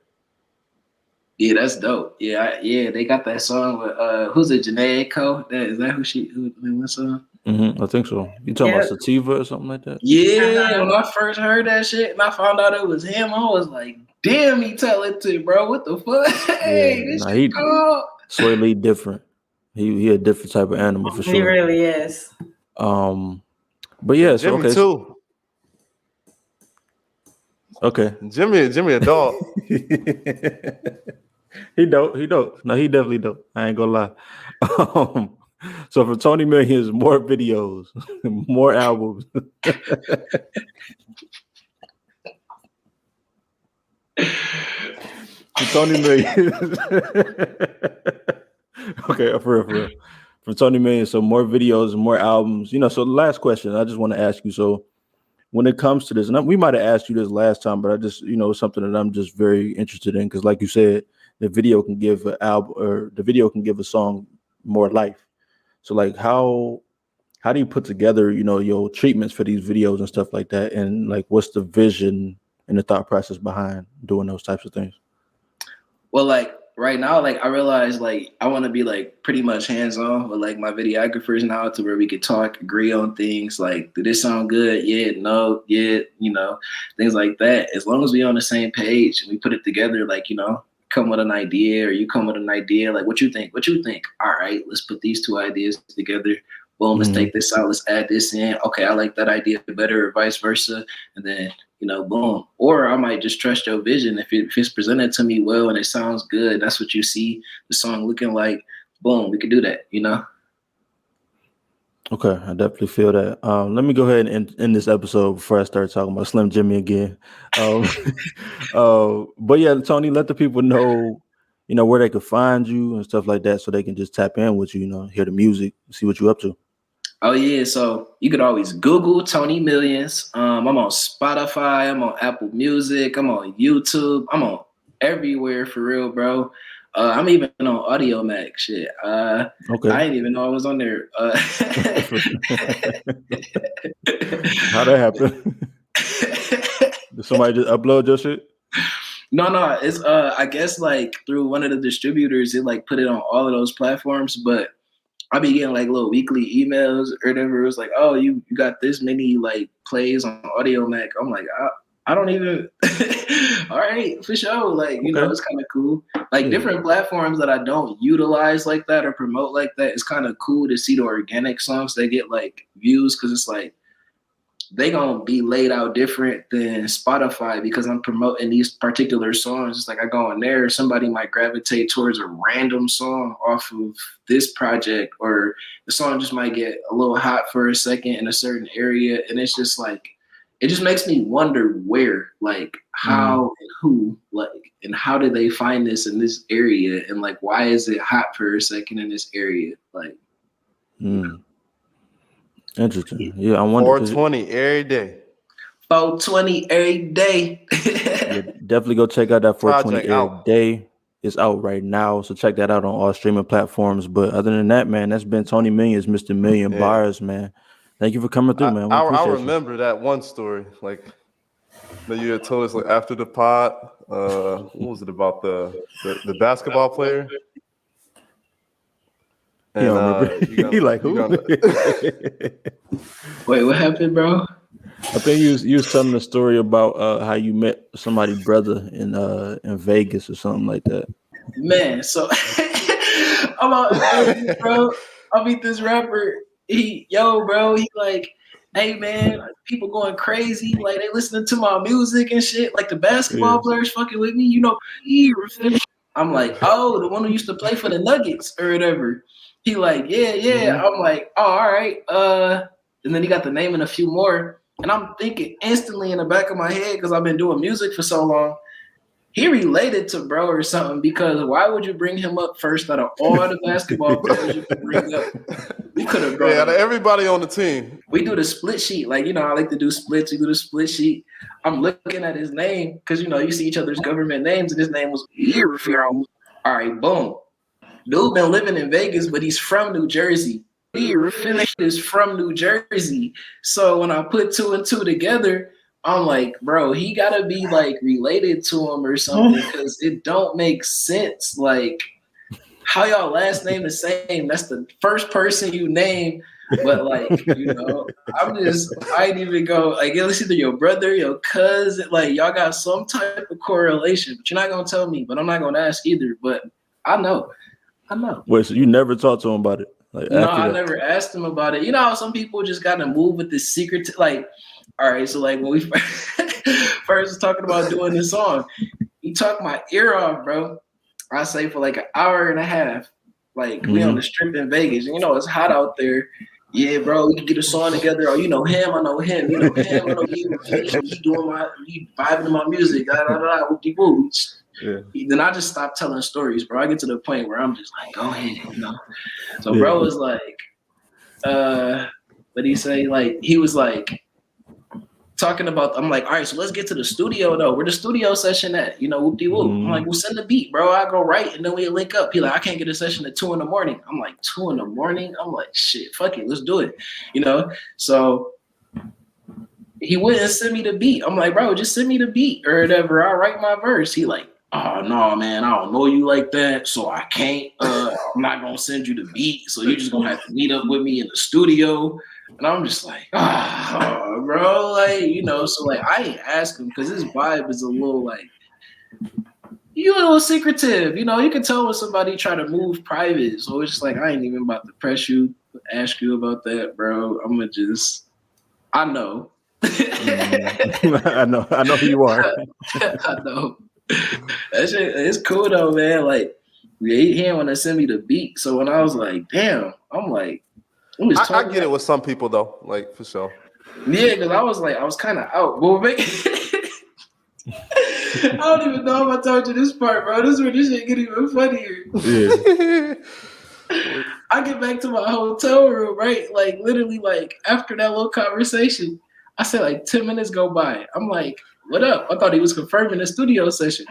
Yeah, that's dope. Yeah, they got that song with who's it? Janae Echo. Is that who what song? I think so. You talking about Sativa or something like that? Yeah, when I first heard that shit and I found out it was him, I was like, damn, he talented, bro. What the fuck? Hey, this shit cold. Sway Lee different. He a different type of animal for sure. He really is. But yeah, so Jimmy too. Okay. Jimmy a dog. He dope. No, he definitely dope. I ain't gonna lie. So for Tony Millions, more videos, more albums. For Tony Millions. Okay, for real. for Tony Million. So more videos, more albums. So the last question I just want to ask you. So when it comes to this, and we might have asked you this last time, but I just, it's something that I'm just very interested in because, like you said, the video can give an album or the video can give a song more life. So, like, how do you put together, your treatments for these videos and stuff like that, and like, what's the vision and the thought process behind doing those types of things? Well, like right now, like I realize like I want to be like pretty much hands-on with like my videographers now to where we could talk, agree on things like, did this sound good? Yeah, no, yeah, things like that. As long as we on the same page and we put it together, like, come with an idea or you come with an idea, like what you think? All right, let's put these two ideas together. Boom, let's take this out, let's add this in. Okay, I like that idea better or vice versa. And then, boom. Or I might just trust your vision. If it's presented to me well and it sounds good, that's what you see the song looking like, boom, we could do that, Okay, I definitely feel that. Let me go ahead and end this episode before I start talking about Slim Jimmy again. But yeah, Tony, let the people know, where they can find you and stuff like that so they can just tap in with you, hear the music, see what you're up to. Oh yeah, so you could always Google Tony Millions. I'm on Spotify, I'm on Apple Music, I'm on YouTube, I'm on everywhere for real, bro. I'm even on Audio Mac shit. Okay. I didn't even know I was on there. How'd that happen? Did somebody just upload your shit? No, it's I guess like through one of the distributors, it like put it on all of those platforms, but I be getting like little weekly emails or whatever. It was like, oh, you got this many like plays on Audio Mac. I'm like, I don't even. All right, for sure. Like, it's kind of cool. Like different platforms that I don't utilize like that or promote like that. It's kind of cool to see the organic songs that get like views because it's like they gonna be laid out different than Spotify because I'm promoting these particular songs. It's like I go in there, somebody might gravitate towards a random song off of this project, or the song just might get a little hot for a second in a certain area. And it's just like, it just makes me wonder where, like how and who, like, and how did they find this in this area? And like, why is it hot for a second in this area? Like, Interesting. Yeah, I wonder. 420 every day. 420 every day. Yeah, definitely go check out that 420 every day. It's out right now, so check that out on all streaming platforms. But other than that, man, that's been Tony Millions, Mr. Million Bars, man. Thank you for coming through, man. I remember that one story, like that you had told us, like after the pod. What was it about the basketball player? And, you don't remember? He like who? Wait, what happened, bro? I think you was telling the story about how you met somebody's brother in Vegas or something like that. Man, so I'm out in Vegas, bro. I meet this rapper. He like, hey man, people going crazy. Like they listening to my music and shit. Like the basketball players fucking with me. I'm like, oh, the one who used to play for the Nuggets or whatever. He like, yeah. I'm like, oh, all right. And then he got the name and a few more. And I'm thinking instantly in the back of my head, because I've been doing music for so long, he related to bro or something, because why would you bring him up first out of all the basketball players you could bring up? We could have brought out of everybody on the team. We do the split sheet. Like, I like to do splits. We do the split sheet. I'm looking at his name because, you see each other's government names, and his name was All right, boom. Dude been living in Vegas, but he's from New Jersey. He is from New Jersey. So when I put two and two together, I'm like, bro, he gotta be like related to him or something, because it don't make sense. Like, how y'all last name the same? That's the first person you name. But like, I ain't even go like, it's either your brother, your cousin, like y'all got some type of correlation. But you're not gonna tell me. But I'm not gonna ask either. But I know. Wait, so you never talked to him about it? Like, no, I never asked him about it. You know how some people just gotta move with this secret, like, all right, so like when we first was talking about doing this song, he talked my ear off, bro. I say for like an hour and a half, like we on the strip in Vegas, and it's hot out there. Yeah, bro, we can get a song together. Oh, you know him, I know him. You know him, I know you. He vibing to my music. then I just stopped telling stories, bro. I get to the point where I'm just like, go ahead, you know. So bro was like, what he say? Like he was like talking about. I'm like, all right, so let's get to the studio though. Where the studio session at? You know, whoop de whoop. I'm like, well, send the beat, bro. I go right, and then we link up. He like, I can't get a session at 2 a.m. I'm like, 2 a.m. I'm like, shit, fuck it, let's do it. You know, so. He wouldn't send me the beat. I'm like, bro, just send me the beat or whatever. I'll write my verse. He like, oh no, man, I don't know you like that, so I can't. I'm not gonna send you the beat. So you're just gonna have to meet up with me in the studio. And I'm just like, bro, like, you know. So like, I ain't ask him because his vibe is a little like, you a little secretive. You know, you can tell when somebody try to move private. So it's just like, I ain't even about to press you, ask you about that, bro. I'm gonna just, I know. I know who you are. I know. That shit, it's cool though, man. Like, he didn't want to send me the beat. So when I was like, damn, I'm like, I get it with some people though, like for sure. Yeah, because I was kind of out. Well, I don't even know if I told you this part, bro. This is where this shit get even funnier. Yeah. I get back to my hotel room, right? Like literally, like after that little conversation. I said like 10 minutes go by. I'm like, what up? I thought he was confirming the studio session.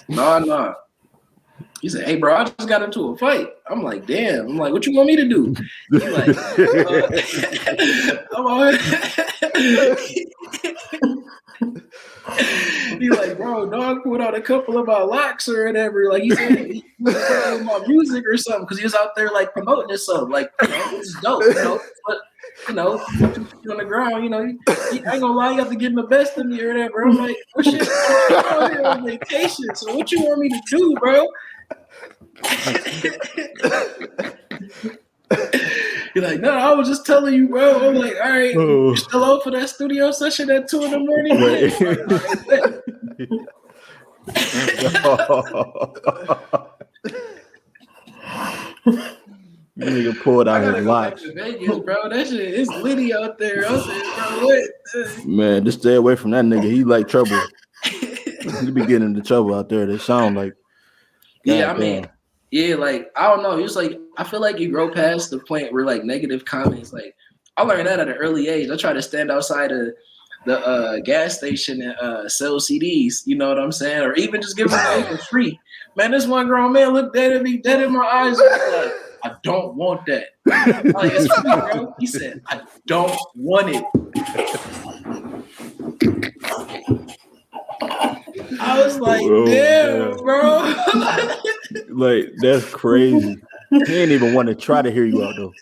No. He said, hey, bro, I just got into a fight. I'm like, damn. I'm like, what you want me to do? He's like, he's like, bro, dog put out a couple of my locks or whatever. Like, he said he was my music or something because he was out there like promoting this stuff. Like, you know, this is dope, you know. But you know, on the ground, you know, I ain't gonna lie, you have to get the best of me or whatever. I'm like, oh shit, I'm here on vacation. So what you want me to do, bro? You're like, no, I was just telling you, bro. I'm like, all right, you still out for that studio session at 2 a.m? Nigga pulled out his locks. Vegas, bro. That shit is litty out there. I said, bro, what? Man, just stay away from that nigga. He like trouble. He be getting into trouble out there. They sound like. Yeah, I mean, yeah, like I don't know. It's like I feel like you grow past the point where like negative comments. Like I learned that at an early age. I try to stand outside of the gas station and sell CDs. You know what I'm saying? Or even just give them away for free. Man, this one grown man looked dead at me, dead in my eyes. Like, I don't want that. Like, it's free, bro. He said, I don't want it. I was like, damn, bro. Like, that's crazy. He ain't even want to try to hear you out, though.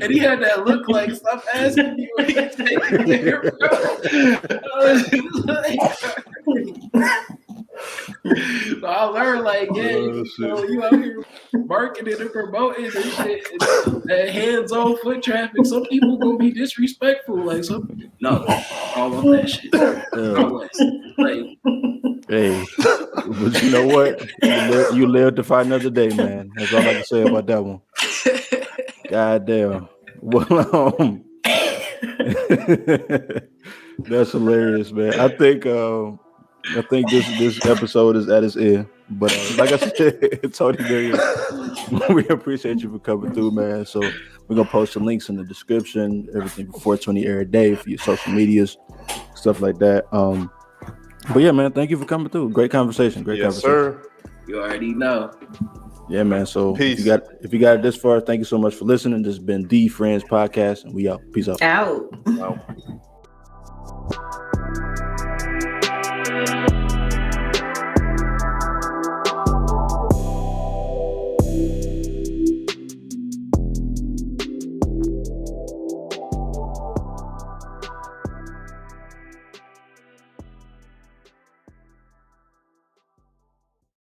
And he had that look like, stop asking me what he's taking there, bro. So I learned, like, yeah, you out here marketing and promoting and shit. And that hands-on foot traffic. Some people gonna be disrespectful. Like, no, I don't want that shit. Like, hey, but you know what? You live to fight another day, man. That's all I can say about that one. God damn. Well, that's hilarious, man. I think this episode is at its end. But like I said, Tony, we appreciate you for coming through, man. So we're gonna post the links in the description, everything before 20 Erryday for your social medias, stuff like that. But yeah, man, thank you for coming through. Great conversation. Yes, sir. You already know. Yeah, man. So peace. if you got it this far, thank you so much for listening. This has been the Friends Podcast, and we out. Peace out. Out.